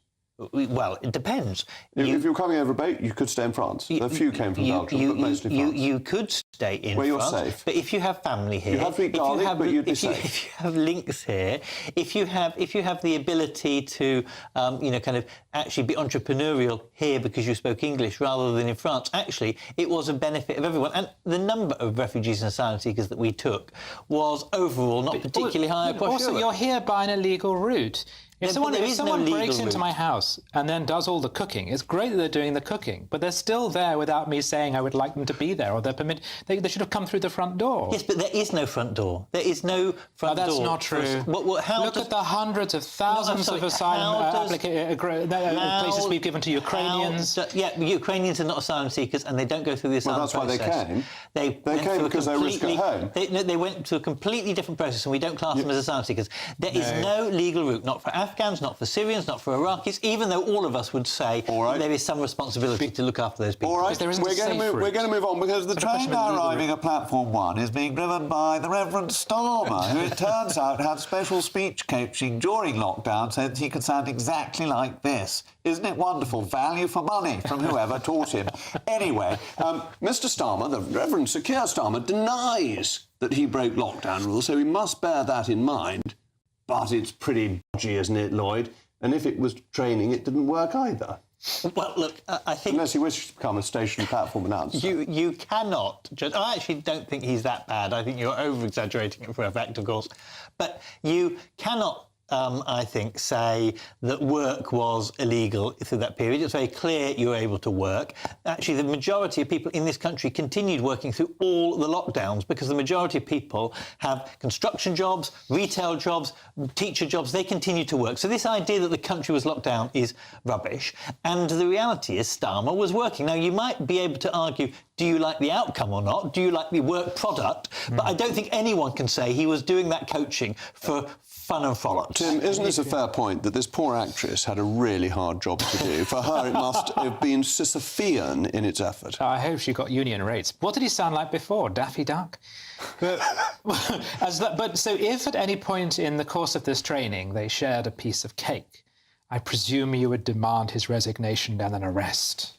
Well, it depends. If you were coming over a boat, you could stay in France. A few came from Belgium, but mostly France. You could stay in France. Where you're safe. But if you have family here... You have to eat garlic, but you'd be safe. If you have links here, if you have the ability to, kind of actually be entrepreneurial here because you spoke English rather than in France, actually, it was a benefit of everyone. And the number of refugees and asylum seekers that we took was overall not particularly high across Europe. Also, you're here by an illegal route. If someone breaks into my house and then does all the cooking, it's great that they're doing the cooking, but they're still there without me saying I would like them to be there, or they should have come through the front door. Yes, but there is no front door. There is no front door. That's not true. Look at the hundreds of thousands of asylum places we've given to Ukrainians. Ukrainians are not asylum seekers, and they don't go through the asylum process. That's why they came. They came because they risk at home. They went to a completely different process, and we don't class them as asylum seekers. There is no legal route, not for Afghans, not for Syrians, not for Iraqis, even though all of us would say there is some responsibility to look after those people. All right, we're going to move on, because the train now arriving at Platform 1 is being driven by the Reverend Starmer, who it turns out had special speech coaching during lockdown so that he could sound exactly like this. Isn't it wonderful? Value for money from whoever taught him. Anyway, Mr Starmer, the Reverend Sir Keir Starmer, denies that he broke lockdown rules, so we must bear that in mind. But it's pretty dodgy, isn't it, Lloyd? And if it was training, it didn't work either. Well, look, I think... Unless he wishes to become a station platform announcer. You cannot judge... I actually don't think he's that bad. I think you're over-exaggerating it for effect, of course. But you cannot... I think, say that work was illegal through that period. It's very clear you were able to work. Actually, the majority of people in this country continued working through all the lockdowns, because the majority of people have construction jobs, retail jobs, teacher jobs. They continue to work. So this idea that the country was locked down is rubbish. And the reality is Starmer was working. Now, you might be able to argue, do you like the outcome or not? Do you like the work product? But I don't think anyone can say he was doing that coaching for fun and frolic. Tim, isn't this a fair point, that this poor actress had a really hard job to do? For her, it must have been Sisyphean in its effort. I hope she got union rates. What did he sound like before? Daffy Duck? But so if at any point in the course of this training they shared a piece of cake, I presume you would demand his resignation and an arrest.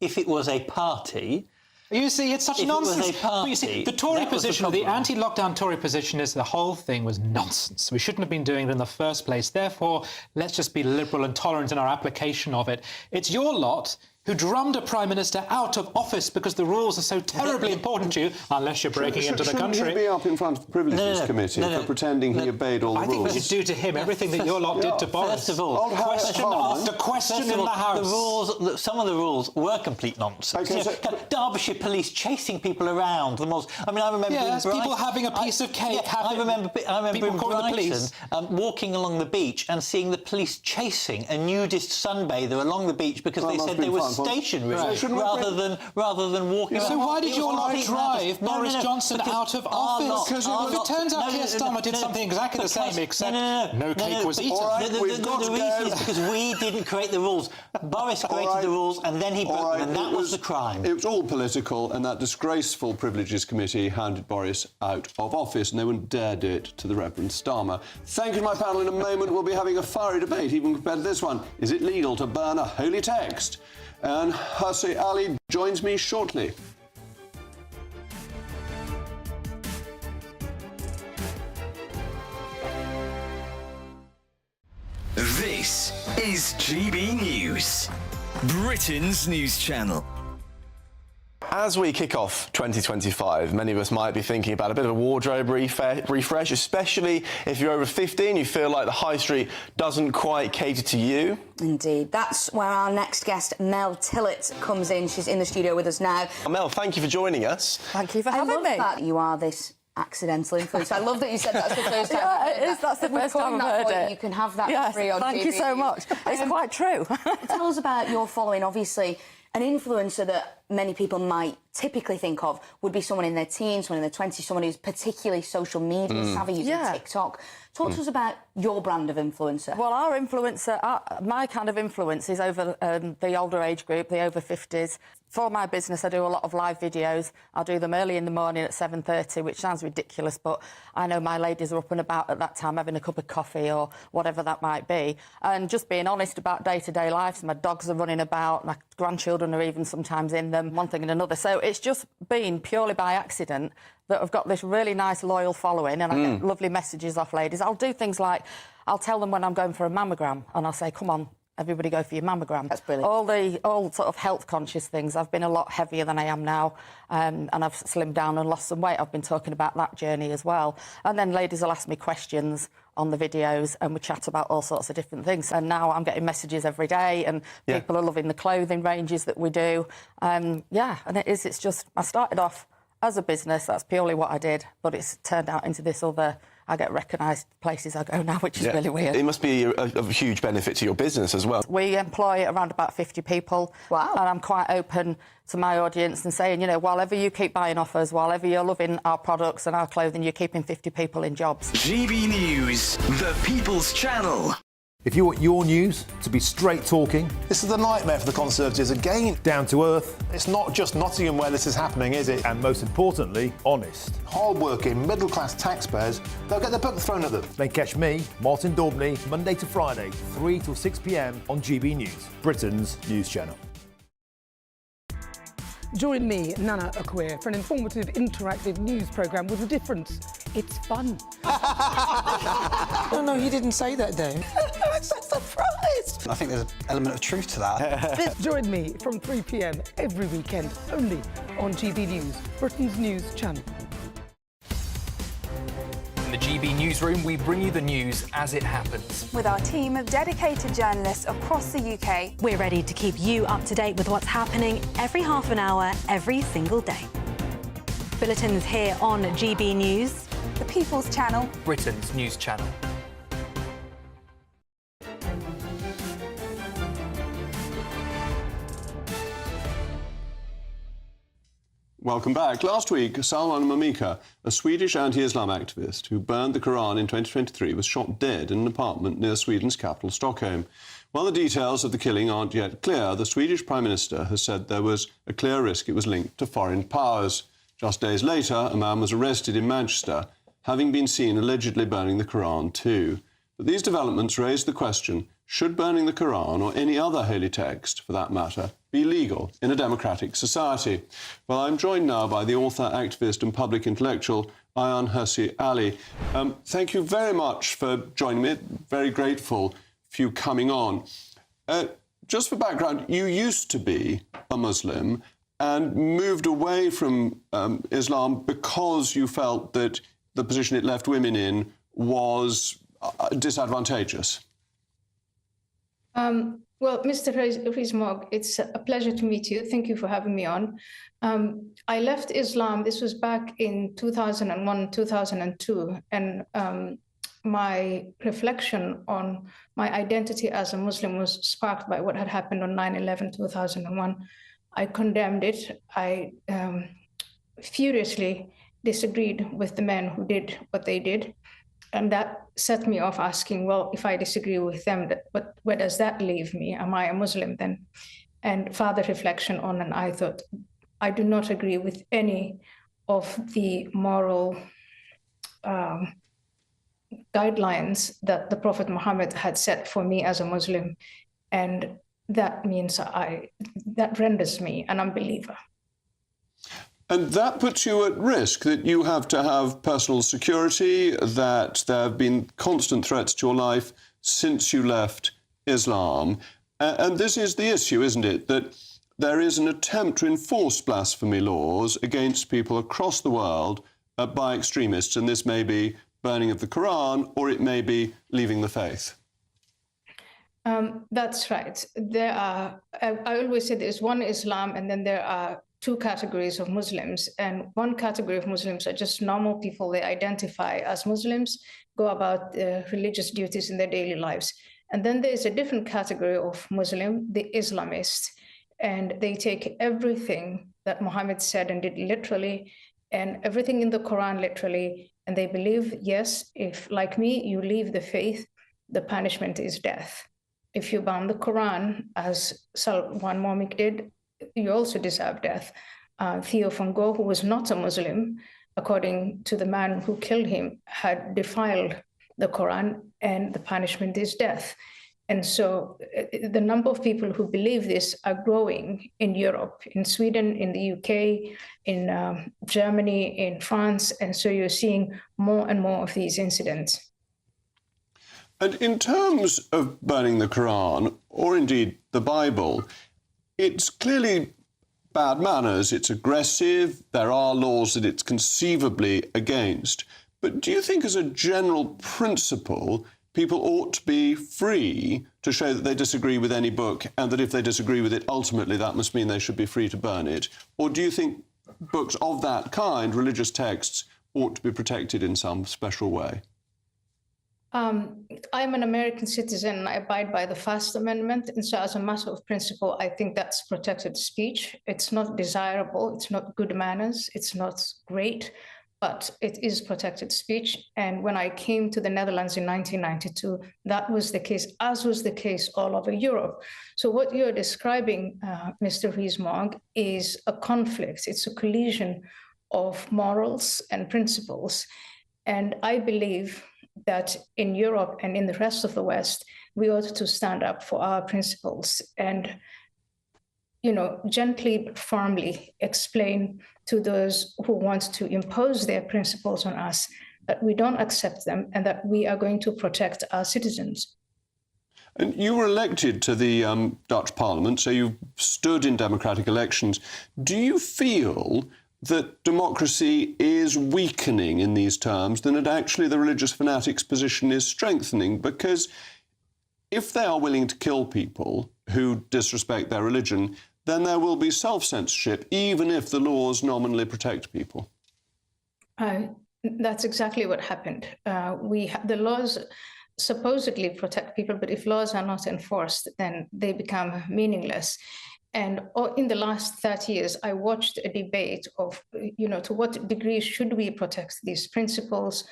If it was a party... You see, it's such nonsense. But you see, the Tory position, the anti-lockdown Tory position is the whole thing was nonsense. We shouldn't have been doing it in the first place. Therefore, let's just be liberal and tolerant in our application of it. It's your lot who drummed a Prime Minister out of office because the rules are so terribly important to you, unless you're breaking into the country. Shouldn't he be up in front of the Privileges Committee for pretending he obeyed all the rules? I think we should do to him everything that your lot did to Boris. First of all, question after question in the House. The rules, some of the rules were complete nonsense. Okay, Derbyshire police chasing people around. I mean, I remember people having a piece of cake. I remember people in calling the police. Walking along the beach and seeing the police chasing a nudist sunbather along the beach because they said they were stationary. Rather than walking around. So why did your lot drive Boris Johnson out of office? Because if it turns out Keir Starmer did something exactly the same, except no cake was eaten. The reason is because we didn't create the rules. Boris created the rules and then he broke them, and that was the crime. It was all political, and that disgraceful Privileges Committee hounded Boris out of office, and they wouldn't dare do it to the Reverend Starmer. Thank you to my panel. In a moment, we'll be having a fiery debate, even compared to this one. Is it legal to burn a holy text? And Hussey Ali joins me shortly. This is GB News, Britain's news channel. As we kick off 2025, many of us might be thinking about a bit of a wardrobe refresh, especially if you're over 50 and you feel like the high street doesn't quite cater to you. Indeed. That's where our next guest, Mel Tillett, comes in. She's in the studio with us now. Mel, thank you for joining us. Thank you for having me. I love that you are this accidental influence. I love that you said that's the first time. Yeah, it is. That's the first time I've heard it. You can have that yes, free on thank TV. you so much. It's quite true. Tell us about your following. Obviously, an influencer that many people might typically think of would be someone in their teens, someone in their 20s, someone who's particularly social media savvy, using TikTok. Talk to us about your brand of influencer. Well, our influencer, my kind of influence is over the older age group, the over 50s. For my business, I do a lot of live videos. I'll do them early in the morning at 7:30, which sounds ridiculous, but I know my ladies are up and about at that time having a cup of coffee or whatever that might be. And just being honest about day-to-day life. So my dogs are running about, my grandchildren are even sometimes in them, one thing and another. So it's just been purely by accident that I've got this really nice, loyal following, and I get lovely messages off ladies. I'll do things like, I'll tell them when I'm going for a mammogram, and I'll say, come on, everybody go for your mammogram. That's brilliant. All sort of health-conscious things. I've been a lot heavier than I am now, and I've slimmed down and lost some weight. I've been talking about that journey as well. And then ladies will ask me questions on the videos, and we chat about all sorts of different things. And now I'm getting messages every day, and people are loving the clothing ranges that we do. And it's just, I started off as a business, that's purely what I did, but it's turned out into this other, I get recognised places I go now, which is really weird. It must be a huge benefit to your business as well. We employ around about 50 people. Wow. And I'm quite open to my audience and saying, you know, while ever you keep buying off us, while ever you're loving our products and our clothing, you're keeping 50 people in jobs. GB News, the People's Channel. If you want your news to be straight talking... This is the nightmare for the Conservatives again. Down to earth. It's not just Nottingham where this is happening, is it? And most importantly, honest. Hard-working, middle-class taxpayers, they'll get their book thrown at them. Then catch me, Martin Daubney, Monday to Friday, 3 till 6 p.m. on GB News, Britain's news channel. Join me, Nana Akwe, for an informative, interactive news programme with a difference. It's fun. No, he didn't say that, though. I'm so surprised. I think there's an element of truth to that. Join me from 3 p.m. every weekend, only on GB News, Britain's news channel. In the GB Newsroom, we bring you the news as it happens. With our team of dedicated journalists across the UK, we're ready to keep you up to date with what's happening every half an hour, every single day. Bulletins here on GB News, the People's Channel, Britain's news channel. Welcome back. Last week, Salman Mamika, a Swedish anti-Islam activist who burned the Quran in 2023, was shot dead in an apartment near Sweden's capital, Stockholm. While the details of the killing aren't yet clear, the Swedish Prime Minister has said there was a clear risk it was linked to foreign powers. Just days later, a man was arrested in Manchester, having been seen allegedly burning the Quran too. But these developments raise the question, should burning the Quran, or any other holy text for that matter, be legal in a democratic society? Well, I'm joined now by the author, activist and public intellectual Ayaan Hirsi Ali. Thank you very much for joining me. Very grateful for you coming on. Just for background, you used to be a Muslim and moved away from Islam because you felt that the position it left women in was disadvantageous. Well, Mr. Rees-Mogg, it's a pleasure to meet you. Thank you for having me on. I left Islam, this was back in 2001, 2002, and my reflection on my identity as a Muslim was sparked by what had happened on 9/11, 2001. I condemned it. I furiously disagreed with the men who did what they did. And that set me off asking, well, if I disagree with them, where does that leave me? Am I a Muslim then? And further reflection on, and I thought, I do not agree with any of the moral guidelines that the Prophet Muhammad had set for me as a Muslim. And that means that renders me an unbeliever. And that puts you at risk, that you have to have personal security, that there have been constant threats to your life since you left Islam. And this is the issue, isn't it? That there is an attempt to enforce blasphemy laws against people across the world by extremists. And this may be burning of the Quran, or it may be leaving the faith. That's right. There are, I always say there's one Islam, and then there are two categories of Muslims. And one category of Muslims are just normal people. They identify as Muslims, go about religious duties in their daily lives. And then there's a different category of Muslim, the Islamist. And they take everything that Muhammad said and did literally, and everything in the Quran literally. And they believe, yes, if, like me, you leave the faith, the punishment is death. If you burn the Quran, as Salman Mamik did, you also deserve death. Theo van Gogh, who was not a Muslim, according to the man who killed him, had defiled the Quran, and the punishment is death. And so the number of people who believe this are growing in Europe, in Sweden, in the UK, in Germany, in France. And so you're seeing more and more of these incidents. And in terms of burning the Quran, or indeed the Bible, it's clearly bad manners, it's aggressive, there are laws that it's conceivably against. But do you think, as a general principle, people ought to be free to show that they disagree with any book, and that if they disagree with it, ultimately that must mean they should be free to burn it? Or do you think books of that kind, religious texts, ought to be protected in some special way? I'm an American citizen and I abide by the First Amendment. And so as a matter of principle, I think that's protected speech. It's not desirable. It's not good manners. It's not great, but it is protected speech. And when I came to the Netherlands in 1992, that was the case, as was the case all over Europe. So what you're describing, Mr. Rees-Mogg, is a conflict. It's a collision of morals and principles. And I believe that in Europe and in the rest of the West, we ought to stand up for our principles and, you know, gently but firmly explain to those who want to impose their principles on us that we don't accept them and that we are going to protect our citizens. And you were elected to the Dutch Parliament, so you stood in democratic elections. Do you feel that democracy is weakening in these terms, then that actually the religious fanatics' position is strengthening? Because if they are willing to kill people who disrespect their religion, then there will be self-censorship, even if the laws nominally protect people. That's exactly what happened. The laws supposedly protect people, but if laws are not enforced, then they become meaningless. And in the last 30 years, I watched a debate of, you know, to what degree should we protect these principles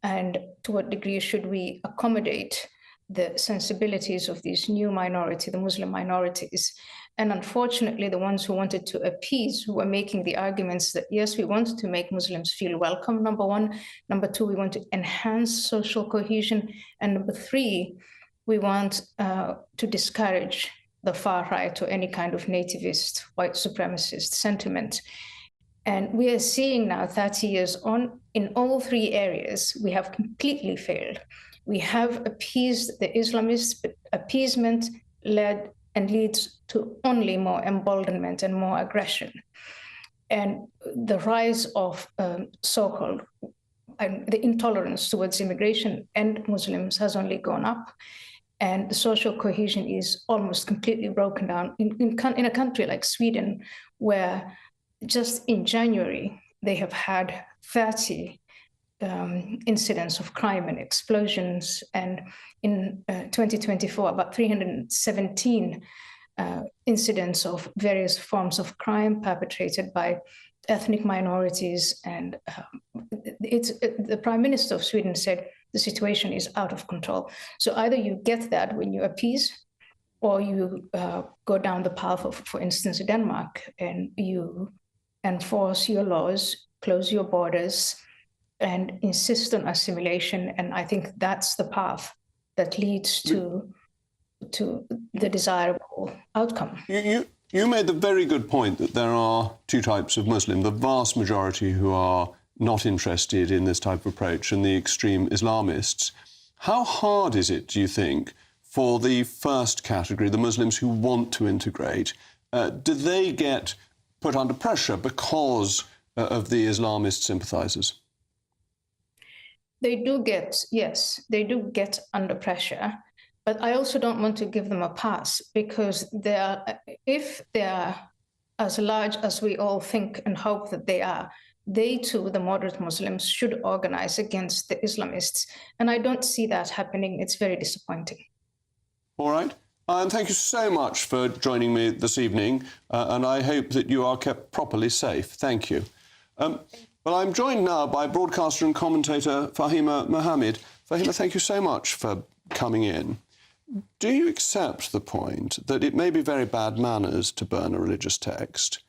and to what degree should we accommodate the sensibilities of these new minority, the Muslim minorities. And unfortunately, the ones who wanted to appease, who were making the arguments that, yes, we want to make Muslims feel welcome, number one. Number two, we want to enhance social cohesion. And number three, we want to discourage the far right or any kind of nativist, white supremacist sentiment. And we are seeing now, 30 years on, in all three areas, we have completely failed. We have appeased the Islamists, but appeasement led and leads to only more emboldenment and more aggression. And the rise of so-called the intolerance towards immigration and Muslims has only gone up. And the social cohesion is almost completely broken down in a country like Sweden, where just in January, they have had 30 incidents of crime and explosions. And in 2024, about 317 incidents of various forms of crime perpetrated by ethnic minorities. And the Prime Minister of Sweden said the situation is out of control. So either you get that when you appease, or you go down the path of, for instance, Denmark, and you enforce your laws, close your borders, and insist on assimilation. And I think that's the path that leads to the desirable outcome. You made the very good point that there are two types of Muslim, the vast majority who are not interested in this type of approach, and the extreme Islamists. How hard is it, do you think, for the first category, the Muslims who want to integrate? Do they get put under pressure because of the Islamist sympathisers? They do get, yes, they do get under pressure. But I also don't want to give them a pass, because if they are as large as we all think and hope that they are, they too, the moderate Muslims, should organize against the Islamists. And I don't see that happening. It's very disappointing. All right. And thank you so much for joining me this evening. And I hope that you are kept properly safe. Thank you. Well, I'm joined now by broadcaster and commentator Fahima Mohammed. Fahima, thank you so much for coming in. Do you accept the point that it may be very bad manners to burn a religious text,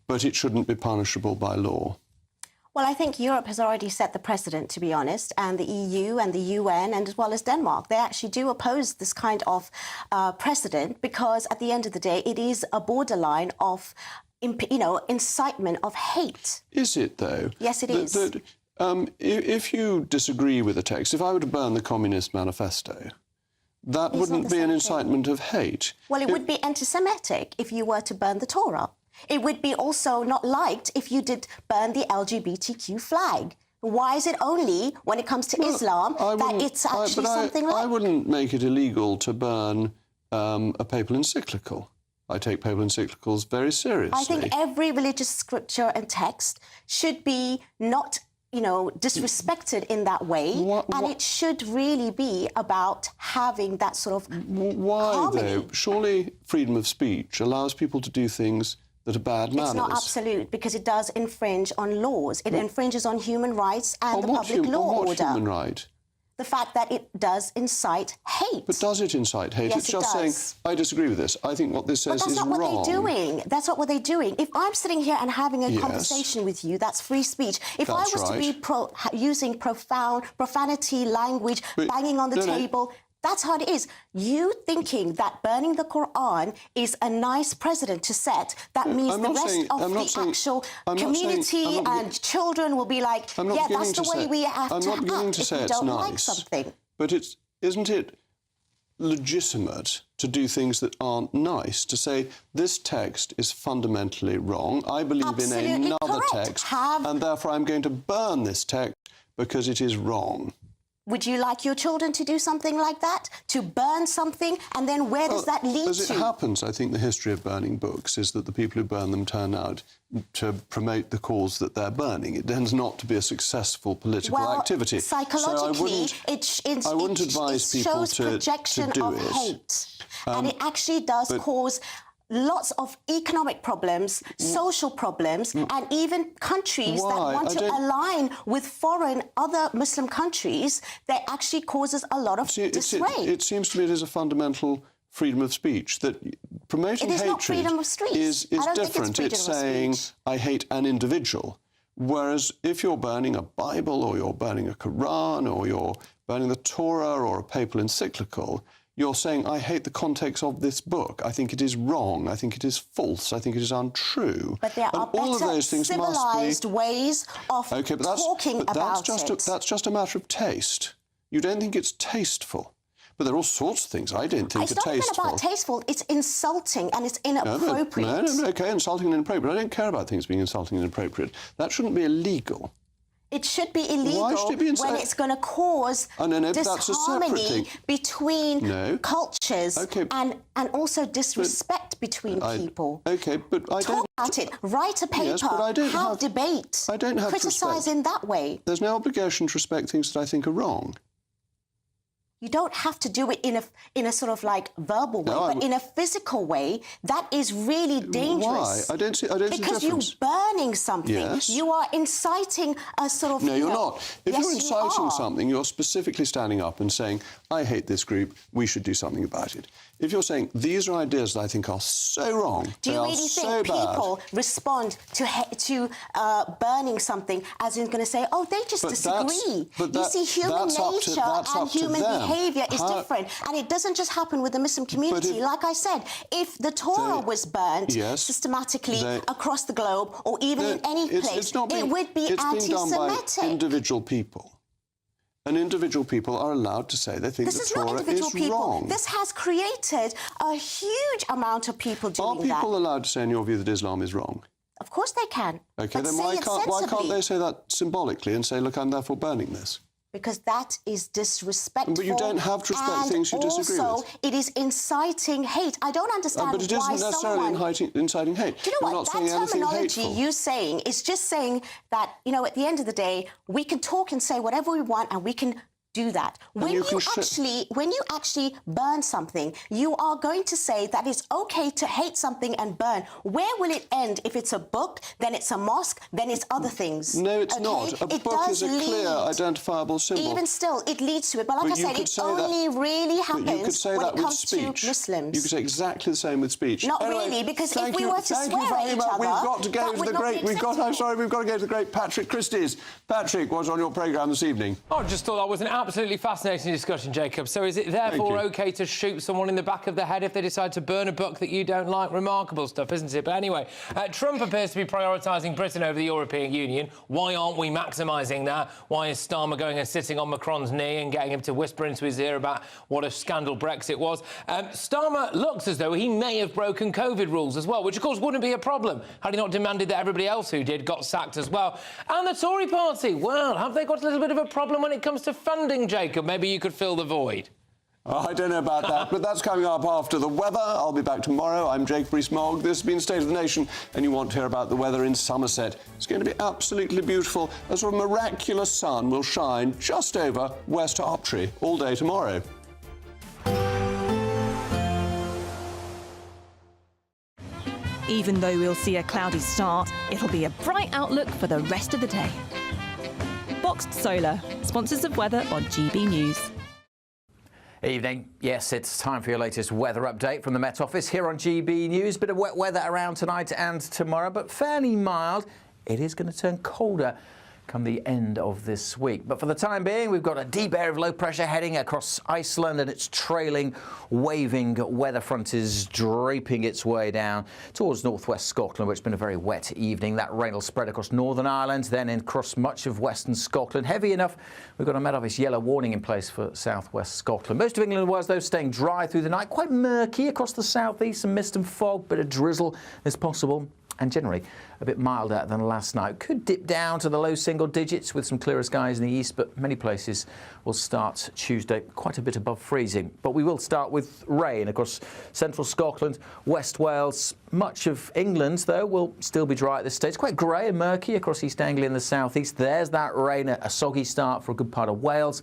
but it shouldn't be punishable by law? Well, I think Europe has already set the precedent, to be honest, and the EU and the UN, and as well as Denmark. They actually do oppose this kind of precedent because, at the end of the day, it is a borderline of, incitement of hate. Is it, though? Yes, it is. If you disagree with the text, if I were to burn the Communist Manifesto, that wouldn't be an incitement of hate. Well, it would be anti-Semitic if you were to burn the Torah. It would be also not liked if you did burn the LGBTQ flag. Why is it only when it comes to Islam that it's actually something like... I wouldn't make it illegal to burn a papal encyclical. I take papal encyclicals very seriously. I think every religious scripture and text should be not, you know, disrespected in that way, and it should really be about having that sort of harmony. Though? Surely freedom of speech allows people to do things that are bad manners. It's not absolute, because it does infringe on laws. It infringes on human rights and the public law order. What human right? The fact that it does incite hate. But does it incite hate? Yes, it's just saying, I disagree with this. I think what this says is wrong. But that's not what they're doing. That's not what they're doing. If I'm sitting here and having a conversation with you, that's free speech. If I was to be using profanity language, banging on the table... That's how it is. You thinking that burning the Quran is a nice precedent to set, that means the rest of the actual community and children will be like, yeah, that's the way we have to act if we don't like something. But isn't it legitimate to do things that aren't nice, to say this text is fundamentally wrong, I believe in another text, and therefore I'm going to burn this text because it is wrong? Would you like your children to do something like that? To burn something? And then where does that lead to? As it happens, I think the history of burning books is that the people who burn them turn out to promote the cause that they're burning. It tends not to be a successful political activity. Psychologically, I wouldn't advise people shows projection of hate. And it actually does cause lots of economic problems, social problems, and even countries that want to align with other Muslim countries, that actually causes a lot of disarray. It seems to me it is a fundamental freedom of speech, that promoting hatred is different. It's saying, I hate an individual. Whereas if you're burning a Bible, or you're burning a Quran, or you're burning the Torah, or a papal encyclical, you're saying, I hate the context of this book. I think it is wrong. I think it is false. I think it is untrue. But there are better civilised ways of talking about it. That's just a matter of taste. You don't think it's tasteful. But there are all sorts of things I don't think are tasteful. It's not even about tasteful. It's insulting and it's inappropriate. No, OK, insulting and inappropriate. I don't care about things being insulting and inappropriate. That shouldn't be illegal. It should be illegal when it's going to cause disharmony between cultures and also disrespect between people. OK, but I don't... Talk about it. Write a paper. Have debate. I don't have criticise in that way. There's no obligation to respect things that I think are wrong. You don't have to do it in a sort of like verbal way, but in a physical way. That is really dangerous. Why? I don't see the difference. Because you're burning something. Yes. You are inciting a sort of... No, you're not. If you're inciting something, you're specifically standing up and saying, I hate this group, we should do something about it. If you're saying, these are ideas that I think are so wrong, do you really think people respond to burning something as in going to say, oh, they just disagree? You see, human nature and human behaviour is different. And it doesn't just happen with the Muslim community. Like I said, if the Torah was burnt systematically across the globe, or even in any place, it would be anti-Semitic. It's been done by individual people. And individual people are allowed to say they think the Torah is wrong. This has created a huge amount of people doing that. Are people allowed to say, in your view, that Islam is wrong? Of course they can. OK, then why can't they say that symbolically and say, look, I'm therefore burning this? Because that is disrespectful. But you don't have to respect things you disagree with. Also, it is inciting hate. I don't understand but it isn't necessarily inciting hate. Do you know what? That terminology you're saying is just saying that, you know, at the end of the day, we can talk and say whatever we want and we can do that. When you actually burn something, you are going to say that it's okay to hate something and burn. Where will it end? If it's a book, then it's a mosque, then it's other things. No, it's not. A book is a clear, identifiable symbol. Even still, it leads to it. But like I said, it only really happens when it comes to Muslims. You could say exactly the same with speech. Not really, because if we were to swear at each other, we've got to go to the great. We've got to go to the great Patrick Christie's. Patrick, what's on your programme this evening? I just thought that was an absolutely fascinating discussion, Jacob. So is it therefore OK to shoot someone in the back of the head if they decide to burn a book that you don't like? Remarkable stuff, isn't it? But anyway, Trump appears to be prioritising Britain over the European Union. Why aren't we maximising that? Why is Starmer going and sitting on Macron's knee and getting him to whisper into his ear about what a scandal Brexit was? Starmer looks as though he may have broken COVID rules as well, which of course wouldn't be a problem had he not demanded that everybody else who did got sacked as well. And the Tory party, well, have they got a little bit of a problem when it comes to funding, Jacob? Maybe you could fill the void. I don't know about that, but that's coming up after the weather. I'll be back tomorrow. I'm Jacob Rees-Mogg. This has been State of the Nation, and you want to hear about the weather in Somerset. It's going to be absolutely beautiful as a miraculous sun will shine just over West Harptree all day tomorrow. Even though we'll see a cloudy start, it'll be a bright outlook for the rest of the day. Boxed Solar, sponsors of weather on GB News. Evening. Yes, it's time for your latest weather update from the Met Office here on GB News. Bit of wet weather around tonight and tomorrow, but fairly mild. It is going to turn colder come the end of this week. But for the time being, we've got a deep area of low pressure heading across Iceland, and its trailing, waving weather front is draping its way down towards northwest Scotland, where it's been a very wet evening. That rain will spread across Northern Ireland, then across much of western Scotland. Heavy enough, we've got a Met Office yellow warning in place for southwest Scotland. Most of England was, though, staying dry through the night. Quite murky across the southeast, some mist and fog, bit of drizzle is possible. And generally a bit milder than last night. Could dip down to the low single digits with some clearer skies in the east, but many places will start Tuesday quite a bit above freezing. But we will start with rain across central Scotland, West Wales. Much of England, though, will still be dry at this stage. Quite grey and murky across East Anglia and the southeast. There's that rain, a soggy start for a good part of Wales.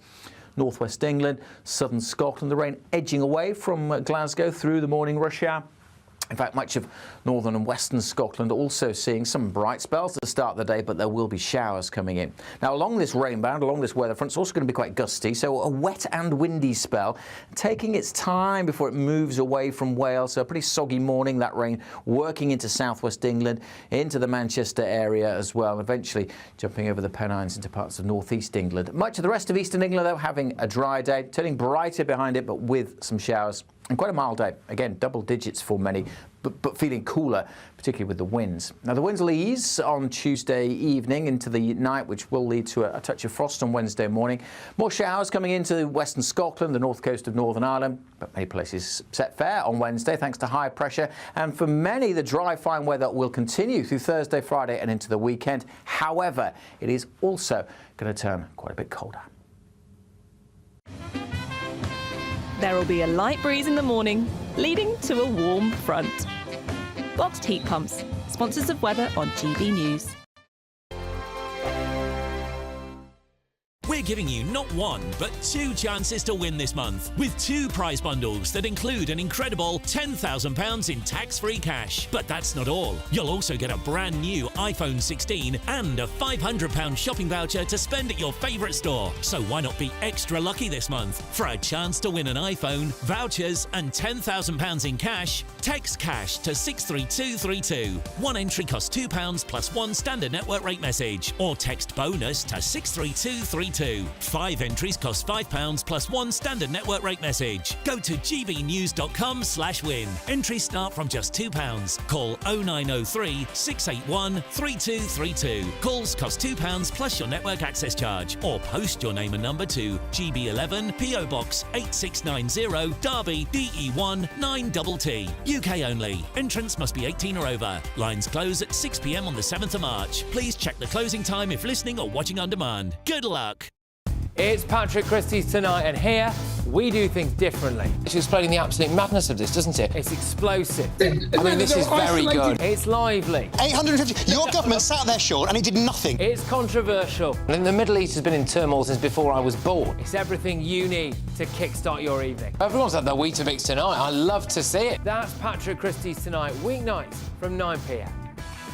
Northwest England, southern Scotland, the rain edging away from Glasgow through the morning rush hour. In fact, much of northern and western Scotland also seeing some bright spells at the start of the day, but there will be showers coming in. Now, along this rain band, along this weather front, it's also going to be quite gusty, so a wet and windy spell, taking its time before it moves away from Wales. So a pretty soggy morning, that rain working into southwest England, into the Manchester area as well, eventually jumping over the Pennines into parts of northeast England. Much of the rest of eastern England, though, having a dry day, turning brighter behind it, but with some showers. And quite a mild day. Again, double digits for many, but feeling cooler, particularly with the winds. Now, the winds will ease on Tuesday evening into the night, which will lead to a touch of frost on Wednesday morning. More showers coming into western Scotland, the north coast of Northern Ireland, but many places set fair on Wednesday thanks to high pressure. And for many, the dry, fine weather will continue through Thursday, Friday and into the weekend. However, it is also going to turn quite a bit colder. There will be a light breeze in the morning, leading to a warm front. Boxed heat pumps, sponsors of weather on GB News. We're giving you not one, but 2 chances to win this month, with 2 prize bundles that include an incredible £10,000 in tax-free cash. But that's not all. You'll also get a brand new iPhone 16 and a £500 shopping voucher to spend at your favourite store. So why not be extra lucky this month? For a chance to win an iPhone, vouchers and £10,000 in cash, text cash to 63232. One entry costs £2 plus 1 standard network rate message, or text bonus to 63232. 5 entries cost £5 plus 1 standard network rate message. Go to gbnews.com/win. Entries start from just £2. Call 0903 681 3232. Calls cost £2 plus your network access charge, or post your name and number to GB11 PO Box 8690 Derby DE1 9TT. UK only. Entrance must be 18 or over. Lines close at 6 p.m. on the 7th of March. Please check the closing time if listening or watching on demand. Good luck. It's Patrick Christie's Tonight, and here we do things differently. It's explaining the absolute madness of this, doesn't it? It's explosive. I mean, this is very good. It's lively. 850. Your government sat there, Sean, and it did nothing. It's controversial. And the Middle East has been in turmoil since before I was born. It's everything you need to kickstart your evening. Everyone's had their Weetabix tonight. I love to see it. That's Patrick Christie's Tonight, weeknights from 9 p.m.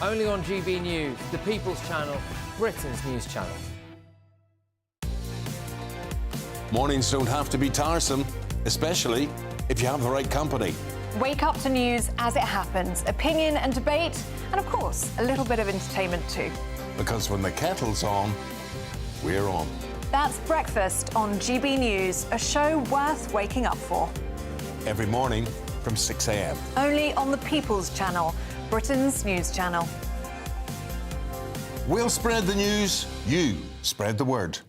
Only on GB News, the People's Channel, Britain's news channel. Mornings don't have to be tiresome, especially if you have the right company. Wake up to news as it happens, opinion and debate, and of course, a little bit of entertainment too. Because when the kettle's on, we're on. That's Breakfast on GB News, a show worth waking up for. Every morning from 6 a.m. Only on the People's Channel, Britain's news channel. We'll spread the news, you spread the word.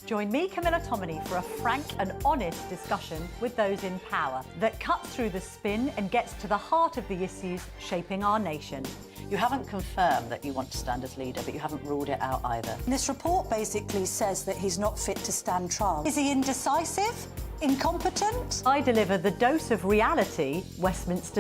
Join me, Camilla Tominey, for a frank and honest discussion with those in power that cuts through the spin and gets to the heart of the issues shaping our nation. You haven't confirmed that you want to stand as leader, but you haven't ruled it out either. This report basically says that he's not fit to stand trial. Is he indecisive? Incompetent? I deliver the dose of reality Westminster